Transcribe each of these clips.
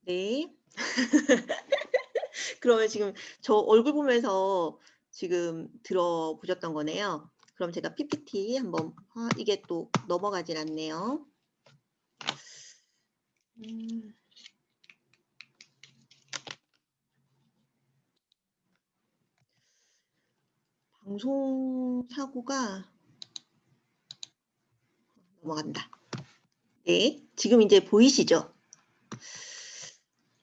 네. 그러면 지금 저 얼굴 보면서 지금 들어보셨던 거네요. 그럼 제가 PPT 한번 이게 또 넘어가질 않네요. 음 방송 사고가 넘어간다. 네. 지금 이제 보이시죠?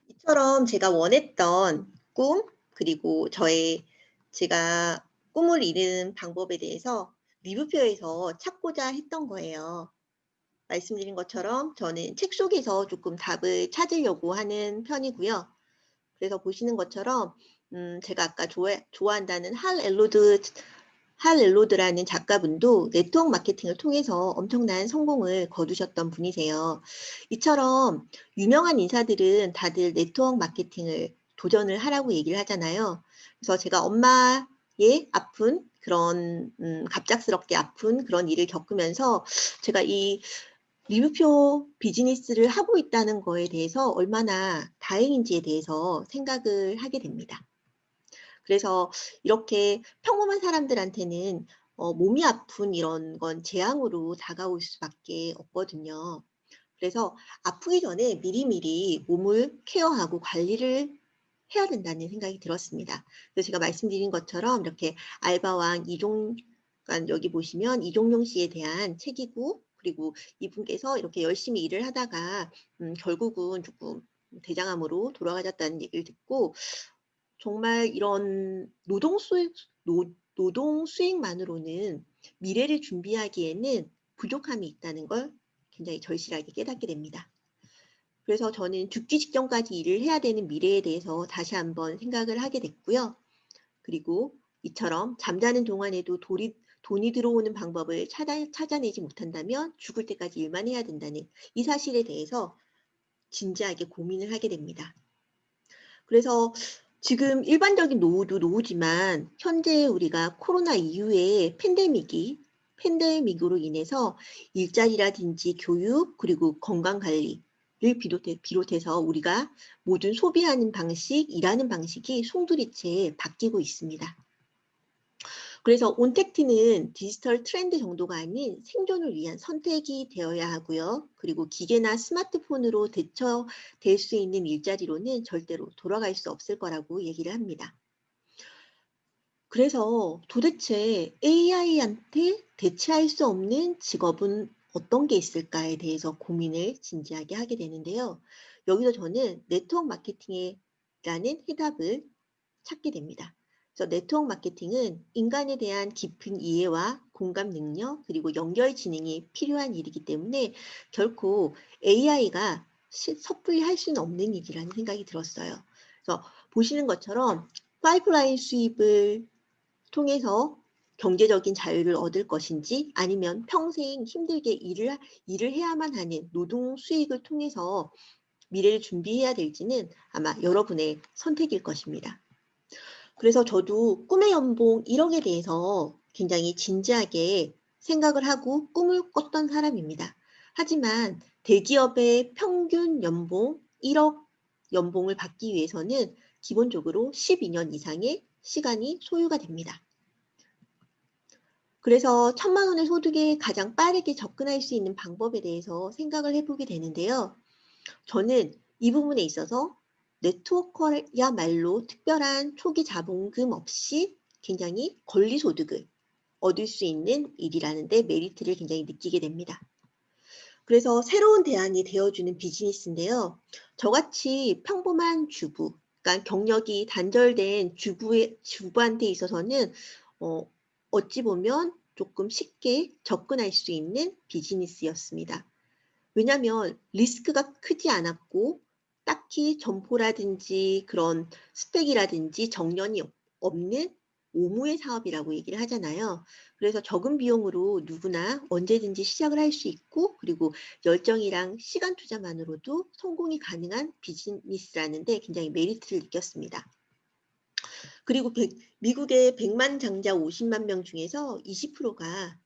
이처럼 제가 원했던 꿈 그리고 제가 꿈을 이루는 방법에 대해서 리뷰표에서 찾고자 했던 거예요. 말씀드린 것처럼 저는 책 속에서 조금 답을 찾으려고 하는 편이고요. 그래서 보시는 것처럼 제가 아까 좋아한다는 할 엘로드라는 작가분도 네트워크 마케팅을 통해서 엄청난 성공을 거두셨던 분이세요. 이처럼 유명한 인사들은 다들 네트워크 마케팅을 도전을 하라고 얘기를 하잖아요. 그래서 제가 엄마의 아픈 그런 갑작스럽게 아픈 그런 일을 겪으면서 제가 이 리뷰표 비즈니스를 하고 있다는 거에 대해서 얼마나 다행인지에 대해서 생각을 하게 됩니다. 그래서 이렇게 평범한 사람들한테는 몸이 아픈 이런 건 재앙으로 다가올 수밖에 없거든요. 그래서 아프기 전에 미리미리 몸을 케어하고 관리를 해야 된다는 생각이 들었습니다. 그래서 제가 말씀드린 것처럼 이렇게 알바왕 그러니까 여기 보시면 이종용 씨에 대한 책이고, 그리고 이분께서 이렇게 열심히 일을 하다가 결국은 조금 대장암으로 돌아가셨다는 얘기를 듣고, 정말 이런 노동 수익만으로는 미래를 준비하기에는 부족함이 있다는 걸 굉장히 절실하게 깨닫게 됩니다. 그래서 저는 죽기 직전까지 일을 해야 되는 미래에 대해서 다시 한번 생각을 하게 됐고요. 그리고 이처럼 잠자는 동안에도 돈이 들어오는 방법을 찾아내지 못한다면 죽을 때까지 일만 해야 된다는 이 사실에 대해서 진지하게 고민을 하게 됩니다. 그래서 지금 일반적인 노후도 노후지만 현재 우리가 코로나 이후에 팬데믹으로 인해서 일자리라든지 교육 그리고 건강 관리를 비롯해서 우리가 모든 소비하는 방식, 일하는 방식이 송두리째 바뀌고 있습니다. 그래서 온택트는 디지털 트렌드 정도가 아닌 생존을 위한 선택이 되어야 하고요. 그리고 기계나 스마트폰으로 대처될 수 있는 일자리로는 절대로 돌아갈 수 없을 거라고 얘기를 합니다. 그래서 도대체 AI한테 대체할 수 없는 직업은 어떤 게 있을까에 대해서 고민을 진지하게 하게 되는데요. 여기서 저는 네트워크 마케팅이라는 해답을 찾게 됩니다. 그래서 네트워크 마케팅은 인간에 대한 깊은 이해와 공감 능력 그리고 연결 지능이 필요한 일이기 때문에 결코 AI가 섣불리 할 수는 없는 일이라는 생각이 들었어요. 그래서 보시는 것처럼 파이프라인 수입을 통해서 경제적인 자유를 얻을 것인지, 아니면 평생 힘들게 일을 해야만 하는 노동 수익을 통해서 미래를 준비해야 될지는 아마 여러분의 선택일 것입니다. 그래서 저도 꿈의 연봉 1억에 대해서 굉장히 진지하게 생각을 하고 꿈을 꿨던 사람입니다. 하지만 대기업의 평균 연봉 1억 연봉을 받기 위해서는 기본적으로 12년 이상의 시간이 소요가 됩니다. 그래서 1,000만 원의 소득에 가장 빠르게 접근할 수 있는 방법에 대해서 생각을 해보게 되는데요. 저는 이 부분에 있어서 네트워커야말로 특별한 초기 자본금 없이 굉장히 권리소득을 얻을 수 있는 일이라는 데 메리트를 굉장히 느끼게 됩니다. 그래서 새로운 대안이 되어주는 비즈니스인데요. 저같이 평범한 주부, 그러니까 경력이 단절된 주부한테 있어서는 어, 어찌 보면 조금 쉽게 접근할 수 있는 비즈니스였습니다. 왜냐하면 리스크가 크지 않았고 딱히 점포라든지 그런 스펙이라든지 정년이 없는 오무의 사업이라고 얘기를 하잖아요. 그래서 적은 비용으로 누구나 언제든지 시작을 할 수 있고, 그리고 열정이랑 시간 투자만으로도 성공이 가능한 비즈니스라는 데 굉장히 메리트를 느꼈습니다. 그리고 미국의 100만 장자 50만 명 중에서 20%가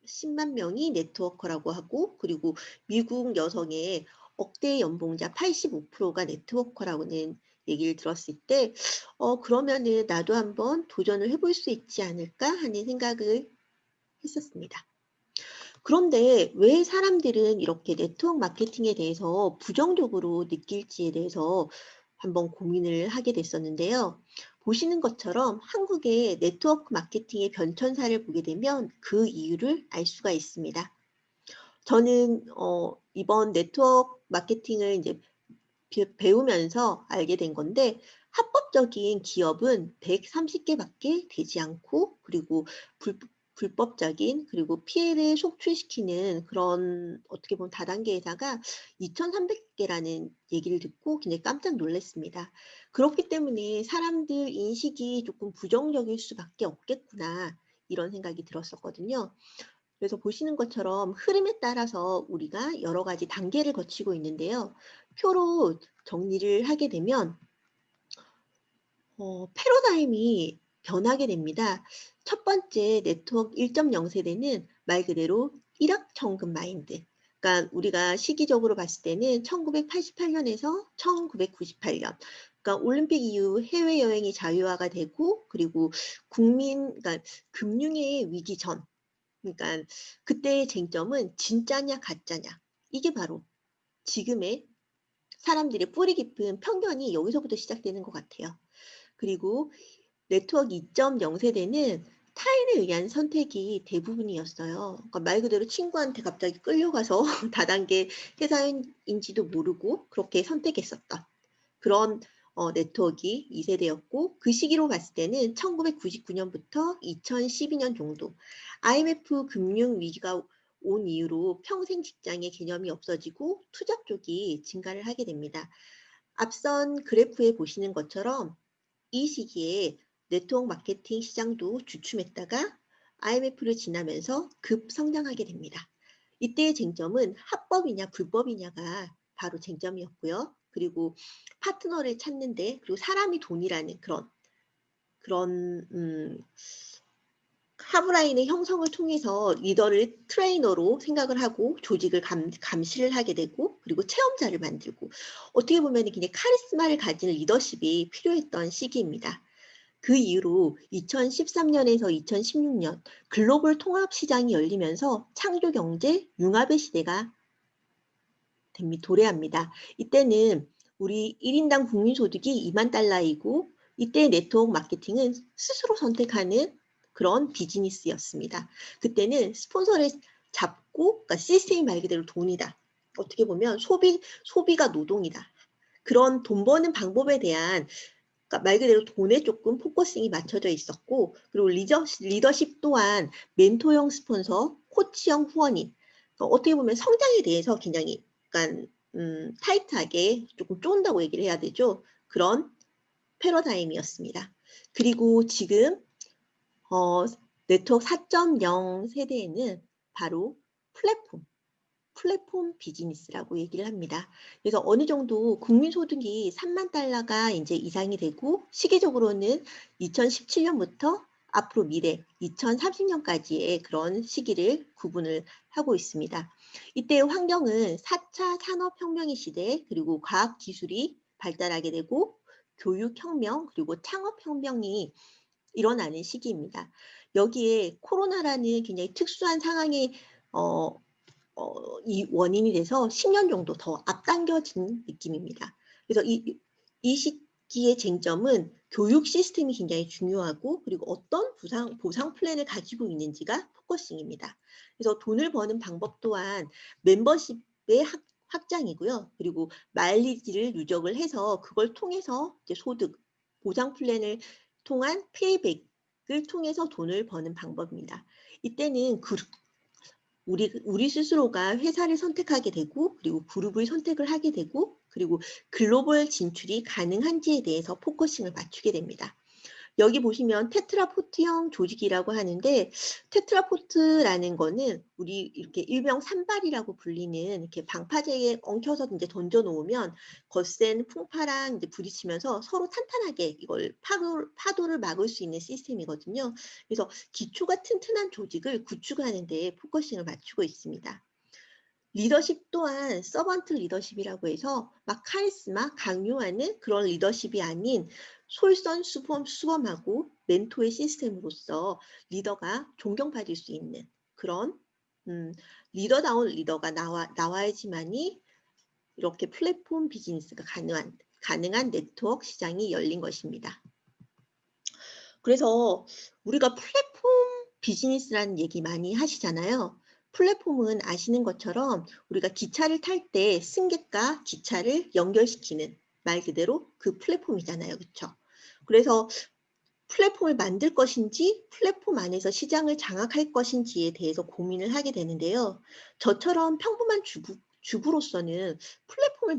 10만 명이 네트워커라고 하고, 그리고 미국 여성의 억대 연봉자 85%가 네트워커라고는 얘기를 들었을 때 그러면은 '나도 한번 도전을 해볼 수 있지 않을까?' 하는 생각을 했었습니다. 그런데 왜 사람들은 이렇게 네트워크 마케팅에 대해서 부정적으로 느낄지에 대해서 한번 고민을 하게 됐었는데요. 보시는 것처럼 한국의 네트워크 마케팅의 변천사를 보게 되면 그 이유를 알 수가 있습니다. 저는 이번 네트워크 마케팅을 이제 배우면서 알게 된 건데, 합법적인 기업은 130개 밖에 되지 않고, 그리고 불법적인 그리고 피해를 속출시키는 그런 어떻게 보면 다단계 회사가 2,300개라는 얘기를 듣고 굉장히 깜짝 놀랐습니다. 그렇기 때문에 사람들 인식이 조금 부정적일 수밖에 없겠구나, 이런 생각이 들었었거든요. 그래서 보시는 것처럼 흐름에 따라서 우리가 여러 가지 단계를 거치고 있는데요. 표로 정리를 하게 되면 패러다임이 변하게 됩니다. 첫 번째 네트워크 1.0 세대는 말 그대로 일확천금 마인드. 그러니까 우리가 시기적으로 봤을 때는 1988년에서 1998년. 그러니까 올림픽 이후 해외여행이 자유화가 되고, 그리고 그러니까 금융의 위기 전. 그러니까 그때의 쟁점은 진짜냐 가짜냐. 이게 바로 지금의 사람들의 뿌리 깊은 편견이 여기서부터 시작되는 것 같아요. 그리고 네트워크 2.0 세대는 타인에 의한 선택이 대부분이었어요. 그러니까 말 그대로 친구한테 갑자기 끌려가서 다단계 회사인지도 모르고 그렇게 선택했었던 그런 네트워크가 2세대였고, 그 시기로 봤을 때는 1999년부터 2012년 정도 IMF 금융 위기가 온 이후로 평생 직장의 개념이 없어지고 투잡 쪽이 증가를 하게 됩니다. 앞선 그래프에 보시는 것처럼 이 시기에 네트워크 마케팅 시장도 주춤했다가 IMF를 지나면서 급성장하게 됩니다. 이때의 쟁점은 합법이냐 불법이냐가 바로 쟁점이었고요. 그리고 파트너를 찾는데, 그리고 사람이 돈이라는 그런 하브라인의 형성을 통해서 리더를 트레이너로 생각을 하고 조직을 감시를 하게 되고, 그리고 체험자를 만들고, 어떻게 보면 그냥 카리스마를 가진 리더십이 필요했던 시기입니다. 그 이후로 2013년에서 2016년 글로벌 통합 시장이 열리면서 창조 경제 융합의 시대가 도래합니다. 이때는 우리 1인당 국민소득이 2만 달러이고, 이때 네트워크 마케팅은 스스로 선택하는 그런 비즈니스였습니다. 그때는 스폰서를 잡고, 그러니까 시스템이 말 그대로 돈이다. 어떻게 보면 소비가 노동이다. 그런 돈 버는 방법에 대한, 그러니까 말 그대로 돈에 조금 포커싱이 맞춰져 있었고, 그리고 리더십 또한 멘토형 스폰서, 코치형 후원인, 그러니까 어떻게 보면 성장에 대해서 굉장히 약간 타이트하게 조금 쫀다고 얘기를 해야 되죠. 그런 패러다임이었습니다. 그리고 지금 어, 네트워크 4.0 세대에는 바로 플랫폼 비즈니스라고 얘기를 합니다. 그래서 어느 정도 국민소득이 3만 달러가 이제 이상이 되고, 시기적으로는 2017년부터 앞으로 미래 2030년까지의 그런 시기를 구분을 하고 있습니다. 이때의 환경은 4차 산업혁명의 시대, 그리고 과학기술이 발달하게 되고 교육혁명, 그리고 창업혁명이 일어나는 시기입니다. 여기에 코로나라는 굉장히 특수한 상황에 어, 이 원인이 돼서 10년 정도 더 앞당겨진 느낌입니다. 그래서 이 시기의 쟁점은 교육 시스템이 굉장히 중요하고, 그리고 어떤 보상 플랜을 가지고 있는지가 포커싱입니다. 그래서 돈을 버는 방법 또한 멤버십의 확장이고요. 그리고 마일리지를 누적을 해서 그걸 통해서 이제 소득, 보상 플랜을 통한 페이백을 통해서 돈을 버는 방법입니다. 이때는 우리 스스로가 회사를 선택하게 되고, 그리고 그룹을 선택을 하게 되고, 그리고 글로벌 진출이 가능한지에 대해서 포커싱을 맞추게 됩니다. 여기 보시면 테트라포트형 조직이라고 하는데, 테트라포트라는 거는 우리 이렇게 일명 산발이라고 불리는, 이렇게 방파제에 엉켜서 이제 던져 놓으면 거센 풍파랑 이제 부딪히면서 서로 탄탄하게 이걸 파도를 막을 수 있는 시스템이거든요. 그래서 기초가 튼튼한 조직을 구축하는 데 포커싱을 맞추고 있습니다. 리더십 또한 서번트 리더십이라고 해서 막 카리스마, 강요하는 그런 리더십이 아닌 솔선수범하고 멘토의 시스템으로서 리더가 존경받을 수 있는 그런 리더다운 리더가 나와야지만이 이렇게 플랫폼 비즈니스가 가능한 네트워크 시장이 열린 것입니다. 그래서 우리가 플랫폼 비즈니스라는 얘기 많이 하시잖아요. 플랫폼은 아시는 것처럼 우리가 기차를 탈 때 승객과 기차를 연결시키는 말 그대로 그 플랫폼이잖아요. 그렇죠? 그래서 플랫폼을 만들 것인지 플랫폼 안에서 시장을 장악할 것인지에 대해서 고민을 하게 되는데요. 저처럼 평범한 주부로서는 플랫폼을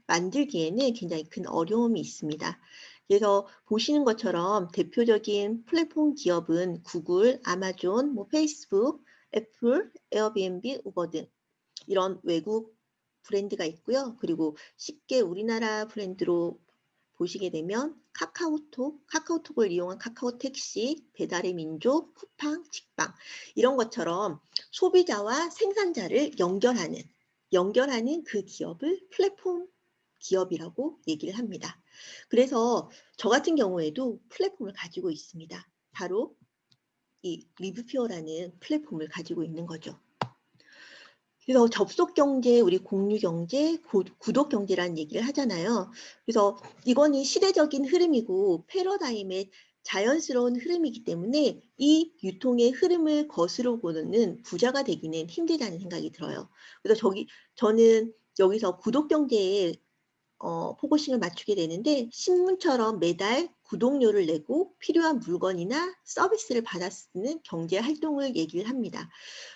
만들기에는 굉장히 큰 어려움이 있습니다. 그래서 보시는 것처럼 대표적인 플랫폼 기업은 구글, 아마존, 페이스북, 애플, 에어비앤비, 우버 등 이런 외국 브랜드가 있고요. 그리고 쉽게 우리나라 브랜드로 보시게 되면 카카오톡을 이용한 카카오택시, 배달의 민족, 쿠팡, 직방 이런 것처럼 소비자와 생산자를 연결하는 그 기업을 플랫폼 기업이라고 얘기를 합니다. 그래서 저 같은 경우에도 플랫폼을 가지고 있습니다. 바로 이 리뷰피어라는 플랫폼을 가지고 있는 거죠. 그래서 접속 경제, 우리 공유 경제, 구독 경제라는 얘기를 하잖아요. 그래서 이거는 시대적인 흐름이고 패러다임의 자연스러운 흐름이기 때문에 이 유통의 흐름을 거스르 보는 부자가 되기는 힘들다는 생각이 들어요. 그래서 저는 여기서 구독 경제에 포커싱을 맞추게 되는데 신문처럼 매달 구독료를 내고 필요한 물건이나 서비스를 받아 쓰는 경제 활동을 얘기를 합니다.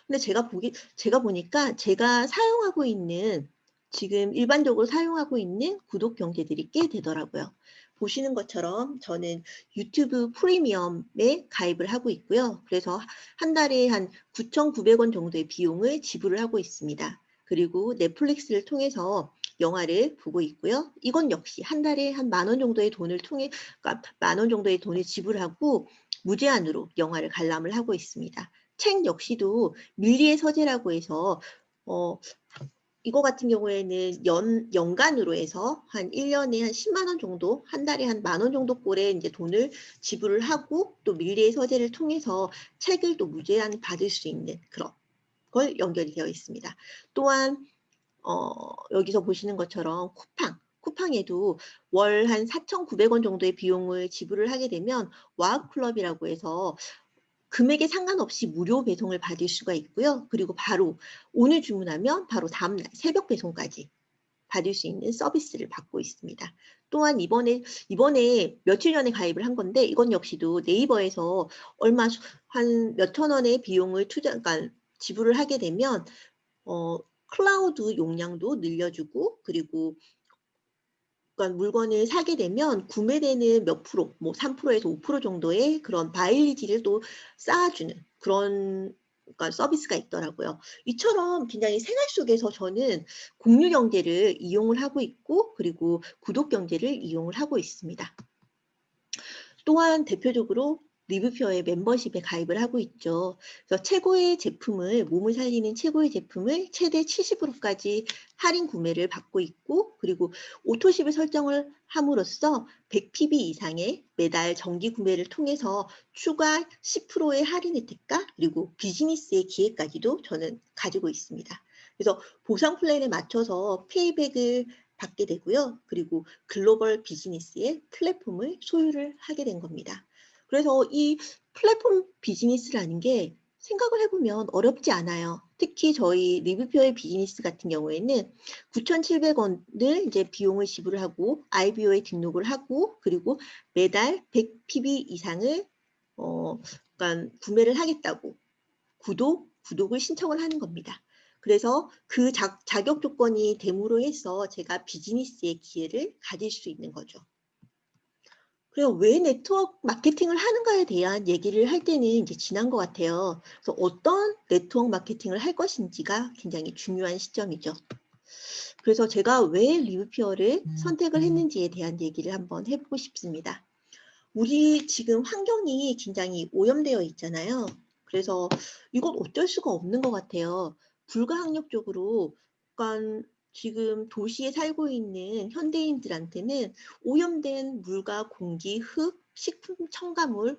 근데 제가 보니까 제가 사용하고 있는 지금 일반적으로 사용하고 있는 구독 경제들이 꽤 되더라고요. 보시는 것처럼 저는 유튜브 프리미엄에 가입을 하고 있고요. 그래서 한 달에 한 9,900원 정도의 비용을 지불을 하고 있습니다. 그리고 넷플릭스를 통해서 영화를 보고 있고요. 이건 역시 한 달에 한 10,000원 정도의 그러니까 10,000원 정도의 돈을 지불하고 무제한으로 영화를 관람을 하고 있습니다. 책 역시도 밀리의 서재라고 해서 이거 같은 경우에는 연간으로 해서 한 1년에 한 10만 원 정도, 한 달에 한 10,000원 정도 꼴에 이제 돈을 지불을 하고 또 밀리의 서재를 통해서 책을 또 무제한 받을 수 있는 그런 걸 연결이 되어 있습니다. 또한 여기서 보시는 것처럼 쿠팡에도 월 한 4,900원 정도의 비용을 지불을 하게 되면 와우클럽이라고 해서 금액에 상관없이 무료 배송을 받을 수가 있고요. 그리고 바로 오늘 주문하면 바로 다음날 새벽 배송까지 받을 수 있는 서비스를 받고 있습니다. 또한 이번에 며칠 전에 가입을 한 건데 이건 역시도 네이버에서 한 몇천 원의 비용을 그러니까 지불을 하게 되면 클라우드 용량도 늘려주고 그리고 그러니까 물건을 사게 되면 구매되는 몇 프로, 3%에서 5% 정도의 그런 마일리지를 또 쌓아주는 그런 그러니까 서비스가 있더라고요. 이처럼 굉장히 생활 속에서 저는 공유 경제를 이용을 하고 있고 그리고 구독 경제를 이용을 하고 있습니다. 또한 대표적으로 리뷰표의 멤버십에 가입을 하고 있죠. 그래서 몸을 살리는 최고의 제품을 최대 70%까지 할인 구매를 받고 있고 그리고 오토십을 설정을 함으로써 100pb 이상의 매달 정기 구매를 통해서 추가 10%의 할인 혜택과 그리고 비즈니스의 기회까지도 저는 가지고 있습니다. 그래서 보상 플랜에 맞춰서 페이백을 받게 되고요. 그리고 글로벌 비즈니스의 플랫폼을 소유를 하게 된 겁니다. 그래서 이 플랫폼 비즈니스라는 게 생각을 해보면 어렵지 않아요. 특히 저희 리뷰표의 비즈니스 같은 경우에는 9,700원을 이제 비용을 지불을 하고 IBO에 등록을 하고 그리고 매달 100pb 이상을 그러니까 구매를 하겠다고 구독을 신청을 하는 겁니다. 그래서 그 자격 조건이 됨으로 해서 제가 비즈니스의 기회를 가질 수 있는 거죠. 그래서 왜 네트워크 마케팅을 하는가에 대한 얘기를 할 때는 이제 지난 것 같아요. 그래서 어떤 네트워크 마케팅을 할 것인지가 굉장히 중요한 시점이죠. 그래서 제가 왜 리뷰피어를 선택을 했는지에 대한 얘기를 한번 해보고 싶습니다. 우리 지금 환경이 굉장히 오염되어 있잖아요. 그래서 이건 어쩔 수가 없는 것 같아요. 불가항력적으로 그러니까 지금 도시에 살고 있는 현대인들한테는 오염된 물과 공기, 흙, 식품 첨가물,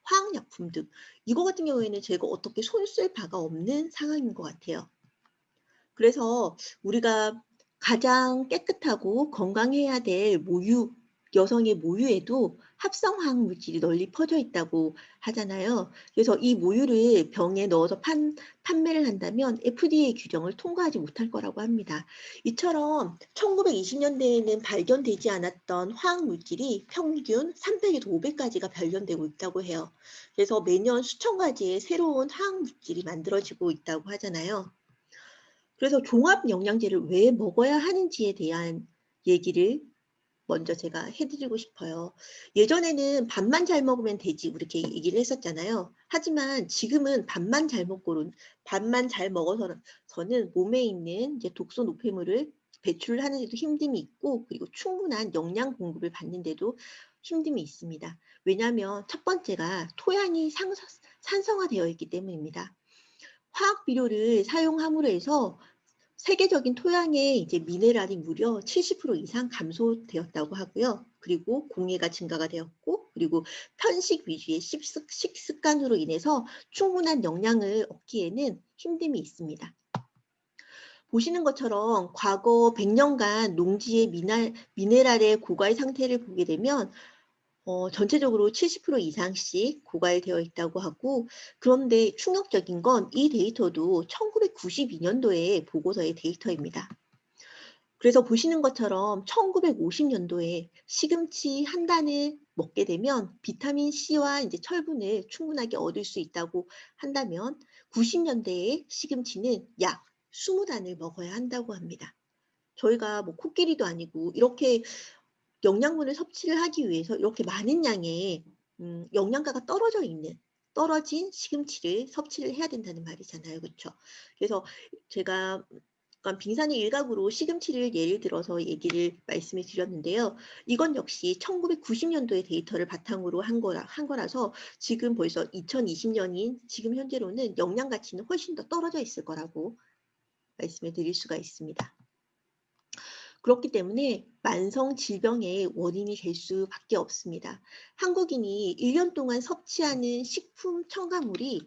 화학약품 등 이거 같은 경우에는 제가 어떻게 손 쓸 바가 없는 상황인 것 같아요. 그래서 우리가 가장 깨끗하고 건강해야 될 모유, 여성의 모유에도 합성 화학 물질이 널리 퍼져 있다고 하잖아요. 그래서 이 모유를 병에 넣어서 판매를 한다면 FDA 규정을 통과하지 못할 거라고 합니다. 이처럼 1920년대에는 발견되지 않았던 화학 물질이 평균 300에서 500가지가 발견되고 있다고 해요. 그래서 매년 수천 가지의 새로운 화학 물질이 만들어지고 있다고 하잖아요. 그래서 종합 영양제를 왜 먹어야 하는지에 대한 얘기를 먼저 제가 해 드리고 싶어요. 예전에는 밥만 잘 먹으면 되지 이렇게 얘기를 했었잖아요. 하지만 지금은 밥만 잘 먹어서는 몸에 있는 이제 독소 노폐물을 배출하는 데도 힘듦이 있고 그리고 충분한 영양 공급을 받는 데도 힘듦이 있습니다. 왜냐하면 첫 번째가 토양이 산성화되어 있기 때문입니다. 화학 비료를 사용함으로 해서 세계적인 토양의 이제 미네랄이 무려 70% 이상 감소되었다고 하고요. 그리고 공해가 증가가 되었고, 그리고 편식 위주의 식습관으로 인해서 충분한 영양을 얻기에는 힘듦이 있습니다. 보시는 것처럼 과거 100년간 농지의 미네랄의 고갈 상태를 보게 되면 전체적으로 70% 이상씩 고갈되어 있다고 하고 그런데 충격적인 건 이 데이터도 1992년도에 보고서의 데이터입니다. 그래서 보시는 것처럼 1950년도에 시금치 한 단을 먹게 되면 비타민 C와 이제 철분을 충분하게 얻을 수 있다고 한다면 90년대에 시금치는 약 20단을 먹어야 한다고 합니다. 저희가 뭐 코끼리도 아니고 이렇게 영양분을 섭취를 하기 위해서 이렇게 많은 양의 영양가가 떨어진 시금치를 섭취를 해야 된다는 말이잖아요. 그쵸? 그래서 제가 약간 빙산의 일각으로 시금치를 예를 들어서 얘기를 말씀을 드렸는데요. 이건 역시 1990년도의 데이터를 바탕으로 한 거라서 지금 벌써 2020년인 지금 현재로는 영양 가치는 훨씬 더 떨어져 있을 거라고 말씀을 드릴 수가 있습니다. 그렇기 때문에 만성 질병의 원인이 될 수밖에 없습니다. 한국인이 1년 동안 섭취하는 식품 첨가물이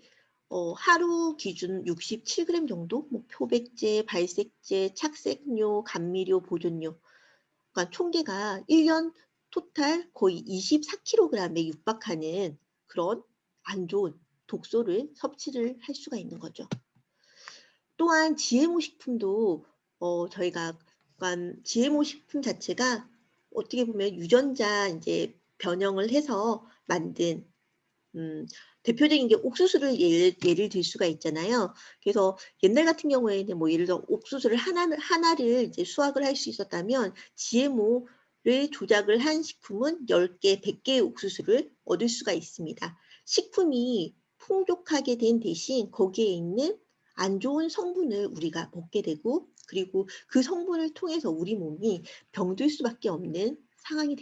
하루 기준 67g 정도, 뭐 표백제, 발색제, 착색료, 감미료, 보존료, 그러니까 총계가 1년 토탈 거의 24kg에 육박하는 그런 안 좋은 독소를 섭취를 할 수가 있는 거죠. 또한 GMO 식품도 저희가 약간 GMO 식품 자체가 어떻게 보면 유전자 이제 변형을 해서 만든 대표적인 게 옥수수를 예를 들 수가 있잖아요. 그래서 옛날 같은 경우에는 뭐 예를 들어 옥수수를 하나를 이제 수확을 할 수 있었다면 GMO를 조작을 한 식품은 10개, 100개의 옥수수를 얻을 수가 있습니다. 식품이 풍족하게 된 대신 거기에 있는 안 좋은 성분을 우리가 먹게 되고 그리고 그 성분을 통해서 우리 몸이 병들 수밖에 없는 상황이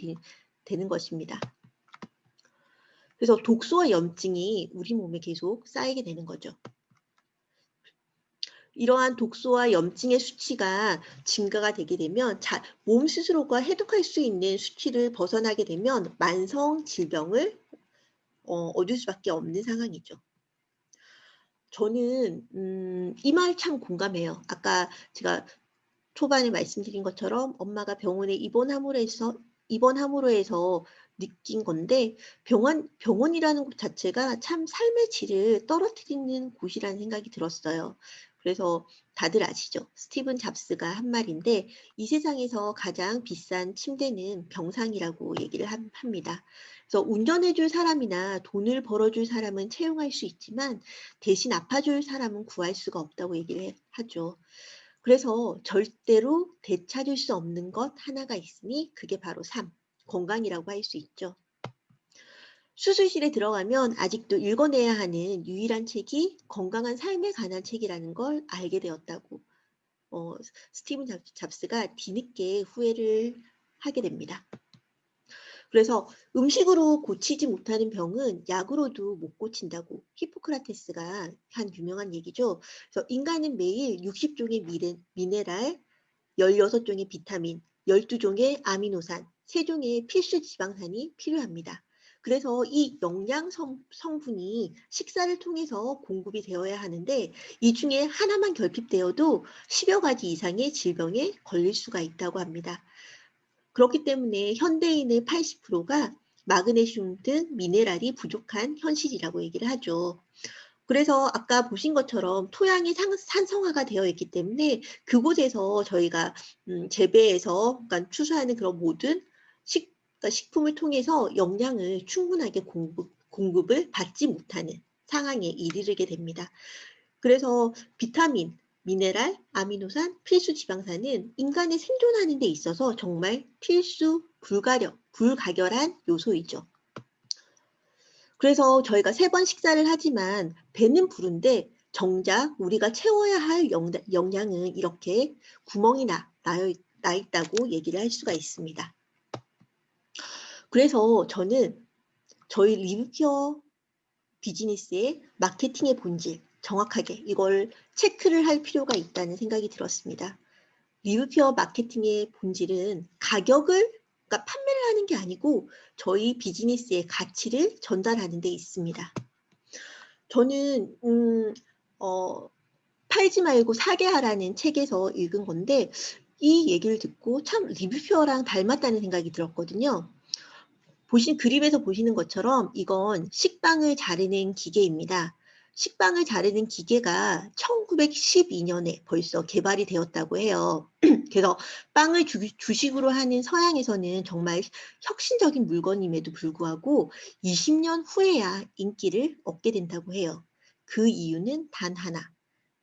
되는 것입니다. 그래서 독소와 염증이 우리 몸에 계속 쌓이게 되는 거죠. 이러한 독소와 염증의 수치가 증가가 되게 되면 몸 스스로가 해독할 수 있는 수치를 벗어나게 되면 만성 질병을 얻을 수밖에 없는 상황이죠. 저는 이 말 참 공감해요. 아까 제가 초반에 말씀드린 것처럼 엄마가 병원에 입원함으로 해서 느낀 건데 병원이라는 곳 자체가 참 삶의 질을 떨어뜨리는 곳이라는 생각이 들었어요. 그래서 다들 아시죠? 스티븐 잡스가 한 말인데 이 세상에서 가장 비싼 침대는 병상이라고 얘기를 합니다. 그래서 운전해 줄 사람이나 돈을 벌어줄 사람은 채용할 수 있지만 대신 아파줄 사람은 구할 수가 없다고 얘기를 하죠. 그래서 절대로 되찾을 수 없는 것 하나가 있으니 그게 바로 건강이라고 할 수 있죠. 수술실에 들어가면 아직도 읽어내야 하는 유일한 책이 건강한 삶에 관한 책이라는 걸 알게 되었다고 스티븐 잡스가 뒤늦게 후회를 하게 됩니다. 그래서 음식으로 고치지 못하는 병은 약으로도 못 고친다고 히포크라테스가 한 유명한 얘기죠. 그래서 인간은 매일 60종의 미네랄, 16종의 비타민, 12종의 아미노산, 3종의 필수 지방산이 필요합니다. 그래서 이 영양 성분이 식사를 통해서 공급이 되어야 하는데 이 중에 하나만 결핍되어도 10여 가지 이상의 질병에 걸릴 수가 있다고 합니다. 그렇기 때문에 현대인의 80%가 마그네슘 등 미네랄이 부족한 현실이라고 얘기를 하죠. 그래서 아까 보신 것처럼 토양이 산성화가 되어 있기 때문에 그곳에서 저희가 재배해서 그러니까 추수하는 그런 모든 그러니까 식품을 통해서 영양을 충분하게 공급을 받지 못하는 상황에 이르게 됩니다. 그래서 비타민, 미네랄, 아미노산, 필수 지방산은 인간의 생존하는 데 있어서 정말 필수 불가결한 요소이죠. 그래서 저희가 3번 식사를 하지만 배는 부른데 정작 우리가 채워야 할 영양은 이렇게 구멍이 나 있다고 얘기를 할 수가 있습니다. 그래서 저는 저희 리뷰케어 비즈니스의 마케팅의 본질, 정확하게 이걸 체크를 할 필요가 있다는 생각이 들었습니다. 리뷰케어 마케팅의 본질은 그러니까 판매를 하는 게 아니고 저희 비즈니스의 가치를 전달하는 데 있습니다. 저는 팔지 말고 사게 하라는 책에서 읽은 건데 이 얘기를 듣고 참 리뷰표랑 닮았다는 생각이 들었거든요. 그림에서 보시는 것처럼 이건 식빵을 자르는 기계입니다. 식빵을 자르는 기계가 1912년에 벌써 개발이 되었다고 해요. 그래서 빵을 주식으로 하는 서양에서는 정말 혁신적인 물건임에도 불구하고 20년 후에야 인기를 얻게 된다고 해요. 그 이유는 단 하나,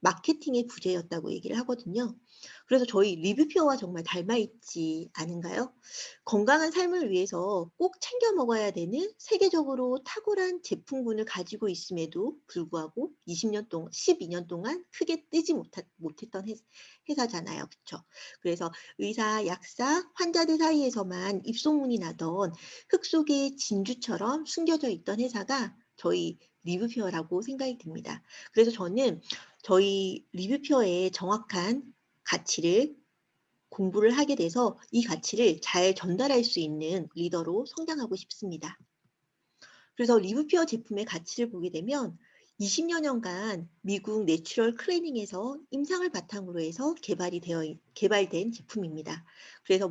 마케팅의 부재였다고 얘기를 하거든요. 그래서 저희 리뷰표와 정말 닮아있지 않은가요? 건강한 삶을 위해서 꼭 챙겨 먹어야 되는 세계적으로 탁월한 제품군을 가지고 있음에도 불구하고 12년 동안 크게 뜨지 못했던 회사잖아요. 그렇죠? 그래서 의사, 약사, 환자들 사이에서만 입소문이 나던 흙 속의 진주처럼 숨겨져 있던 회사가 저희 리뷰표라고 생각이 듭니다. 그래서 저는 저희 리뷰표의 정확한 가치를 공부를 하게 돼서 이 가치를 잘 전달할 수 있는 리더로 성장하고 싶습니다. 그래서 리뷰표 제품의 가치를 보게 되면 20여 년간 미국 내추럴 클리닝에서 임상을 바탕으로 해서 개발된 제품입니다. 그래서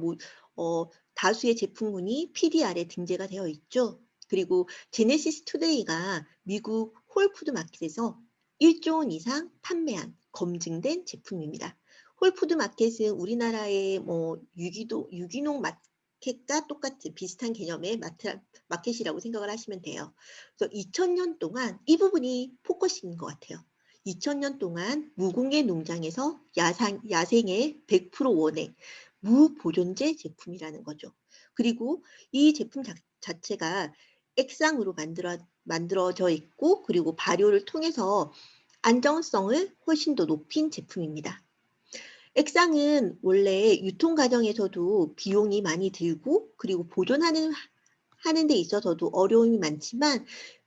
다수의 제품군이 PDR에 등재가 되어 있죠. 그리고 제네시스 투데이가 미국 홀푸드 마켓에서 1조 원 이상 판매한 검증된 제품입니다. 홀푸드 마켓은 우리나라의 유기농 마켓과 똑같은 비슷한 개념의 마켓이라고 생각을 하시면 돼요. 그래서 2000년 동안 이 부분이 포커싱인 것 같아요. 2000년 동안 무공해 농장에서 야생의 100% 원액 무보존제 제품이라는 거죠. 그리고 이 제품 자체가 액상으로 만들어져 있고 그리고 발효를 통해서 안정성을 훨씬 더 높인 제품입니다. 액상은 원래 유통 과정에서도 비용이 많이 들고 그리고 보존하는 데 있어서도 어려움이 많지만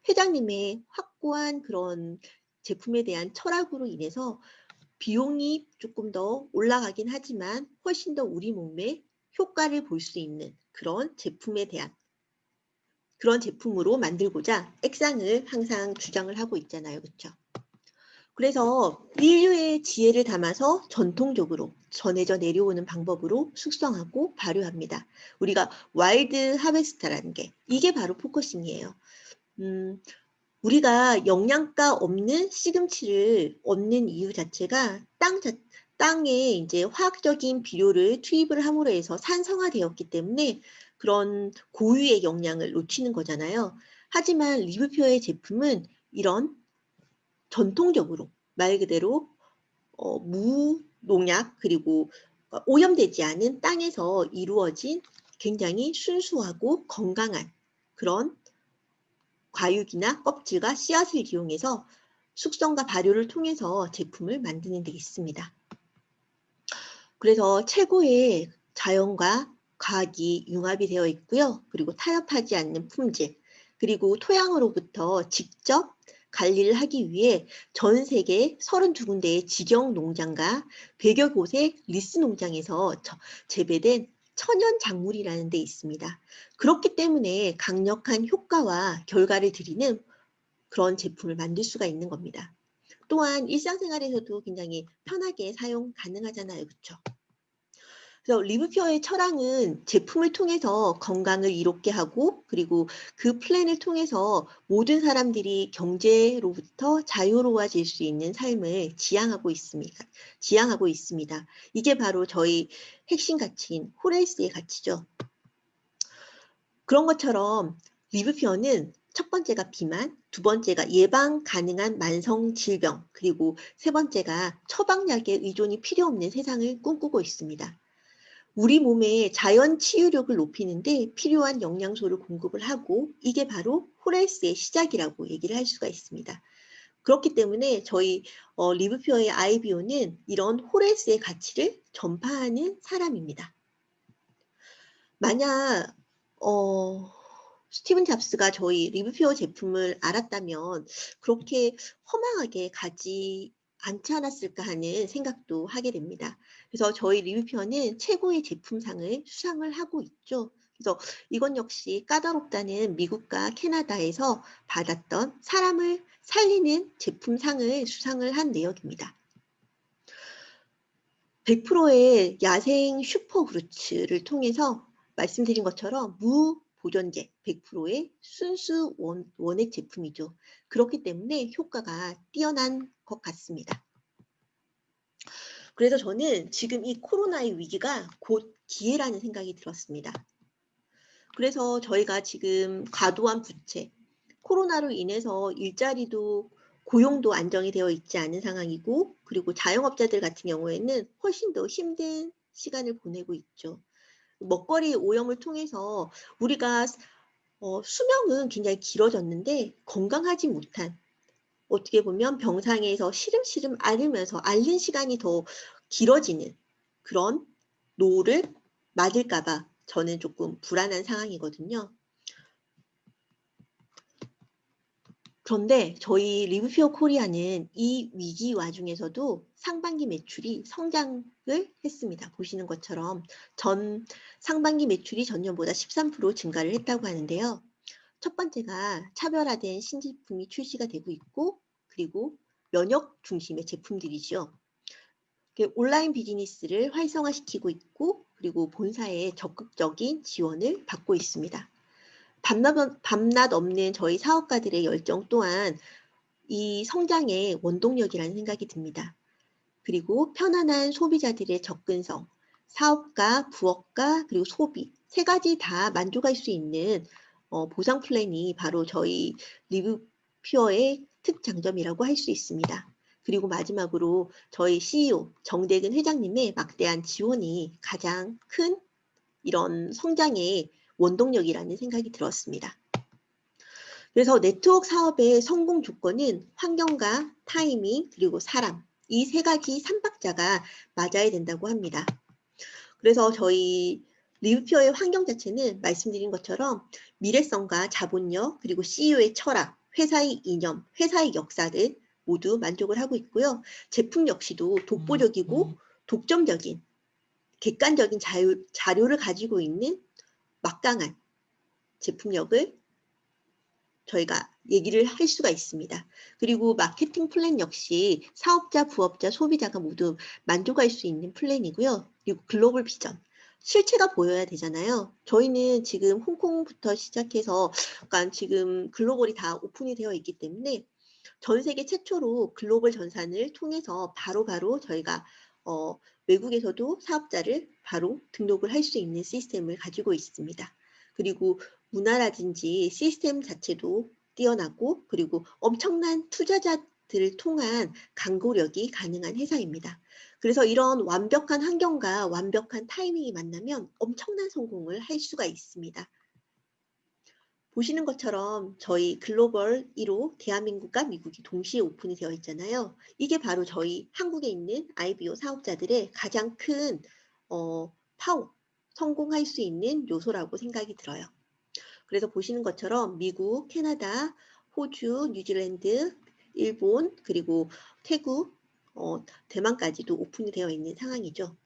회장님의 확고한 그런 제품에 대한 철학으로 인해서 비용이 조금 더 올라가긴 하지만 훨씬 더 우리 몸에 효과를 볼 수 있는 그런 제품으로 만들고자 액상을 항상 주장을 하고 있잖아요. 그렇죠? 그래서 인류의 지혜를 담아서 전통적으로 전해져 내려오는 방법으로 숙성하고 발효합니다. 우리가 와일드 하베스트라는 게 이게 바로 포커싱이에요. 우리가 영양가 없는 시금치를 얻는 이유 자체가 땅에 이제 화학적인 비료를 투입을 함으로 해서 산성화되었기 때문에 그런 고유의 영양을 놓치는 거잖아요. 하지만 리뷰표의 제품은 이런 전통적으로 말 그대로 무농약 그리고 오염되지 않은 땅에서 이루어진 굉장히 순수하고 건강한 그런 과육이나 껍질과 씨앗을 이용해서 숙성과 발효를 통해서 제품을 만드는 데 있습니다. 그래서 최고의 자연과 과학이 융합이 되어 있고요. 그리고 타협하지 않는 품질, 그리고 토양으로부터 직접 관리를 하기 위해 전 세계 32군데의 직영 농장과 100여 곳의 리스 농장에서 재배된 천연 작물이라는 데 있습니다. 그렇기 때문에 강력한 효과와 결과를 드리는 그런 제품을 만들 수가 있는 겁니다. 또한 일상생활에서도 굉장히 편하게 사용 가능하잖아요. 그렇죠? 그래서 리브퓨어의 철학은 제품을 통해서 건강을 이롭게 하고, 그리고 그 플랜을 통해서 모든 사람들이 경제로부터 자유로워질 수 있는 삶을 지향하고 있습니다. 이게 바로 저희 핵심 가치인 호레이스의 가치죠. 그런 것처럼 리브퓨어는 첫 번째가 비만, 두 번째가 예방 가능한 만성 질병, 그리고 세 번째가 처방약의 의존이 필요 없는 세상을 꿈꾸고 있습니다. 우리 몸의 자연 치유력을 높이는데 필요한 영양소를 공급을 하고, 이게 바로 호레이스의 시작이라고 얘기를 할 수가 있습니다. 그렇기 때문에 저희 리브퓨어의 IBO는 이런 호레이스의 가치를 전파하는 사람입니다. 만약 스티븐 잡스가 저희 리브퓨어 제품을 알았다면 그렇게 허망하게 가지 않지 않았을까 하는 생각도 하게 됩니다. 그래서 저희 리뷰표는 최고의 제품상을 수상을 하고 있죠. 그래서 이건 역시 까다롭다는 미국과 캐나다에서 받았던 사람을 살리는 제품상을 수상을 한 내역입니다. 100%의 야생 슈퍼그루츠를 통해서 말씀드린 것처럼 무보존제 100%의 순수 원액 제품이죠. 그렇기 때문에 효과가 뛰어난 것 같습니다. 그래서 저는 지금 이 코로나의 위기가 곧 기회라는 생각이 들었습니다. 그래서 저희가 지금 과도한 부채, 코로나로 인해서 일자리도 고용도 안정이 되어 있지 않은 상황이고, 그리고 자영업자들 같은 경우에는 훨씬 더 힘든 시간을 보내고 있죠. 먹거리 오염을 통해서 우리가 수명은 굉장히 길어졌는데 건강하지 못한, 어떻게 보면 병상에서 시름시름 앓는 시간이 더 길어지는 그런 노를 맞을까 봐 저는 조금 불안한 상황이거든요. 그런데 저희 리브퓨어 코리아는 이 위기 와중에서도 상반기 매출이 성장을 했습니다. 보시는 것처럼 상반기 매출이 전년보다 13% 증가를 했다고 하는데요. 첫 번째가 차별화된 신제품이 출시가 되고 있고, 그리고 면역 중심의 제품들이죠. 온라인 비즈니스를 활성화시키고 있고, 그리고 본사의 적극적인 지원을 받고 있습니다. 밤낮 없는 저희 사업가들의 열정 또한 이 성장의 원동력이라는 생각이 듭니다. 그리고 편안한 소비자들의 접근성, 사업가, 부업가, 그리고 소비 세 가지 다 만족할 수 있는 보상 플랜이 바로 저희 리브퓨어의 특장점이라고 할 수 있습니다. 그리고 마지막으로 저희 CEO 정대근 회장님의 막대한 지원이 가장 큰 이런 성장의 원동력이라는 생각이 들었습니다. 그래서 네트워크 사업의 성공 조건은 환경과 타이밍 그리고 사람, 이 세 가지 삼박자가 맞아야 된다고 합니다. 그래서 저희 리브퓨어의 환경 자체는 말씀드린 것처럼 미래성과 자본력, 그리고 CEO의 철학, 회사의 이념, 회사의 역사를 모두 만족을 하고 있고요. 제품 역시도 독보적이고 독점적인 객관적인 자료를 가지고 있는 막강한 제품력을 저희가 얘기를 할 수가 있습니다. 그리고 마케팅 플랜 역시 사업자, 부업자, 소비자가 모두 만족할 수 있는 플랜이고요. 그리고 글로벌 비전. 실체가 보여야 되잖아요. 저희는 지금 홍콩부터 시작해서 약간 지금 글로벌이 다 오픈이 되어 있기 때문에 전 세계 최초로 글로벌 전산을 통해서 바로바로 저희가 외국에서도 사업자를 바로 등록을 할 수 있는 시스템을 가지고 있습니다. 그리고 문화라든지 시스템 자체도 뛰어나고, 그리고 엄청난 투자자들을 통한 광고력이 가능한 회사입니다. 그래서 이런 완벽한 환경과 완벽한 타이밍이 만나면 엄청난 성공을 할 수가 있습니다. 보시는 것처럼 저희 글로벌 1호 대한민국과 미국이 동시에 오픈이 되어 있잖아요. 이게 바로 저희 한국에 있는 IBO 사업자들의 가장 큰 파워, 성공할 수 있는 요소라고 생각이 들어요. 그래서 보시는 것처럼 미국, 캐나다, 호주, 뉴질랜드, 일본, 그리고 태국, 대만까지도 오픈이 되어 있는 상황이죠.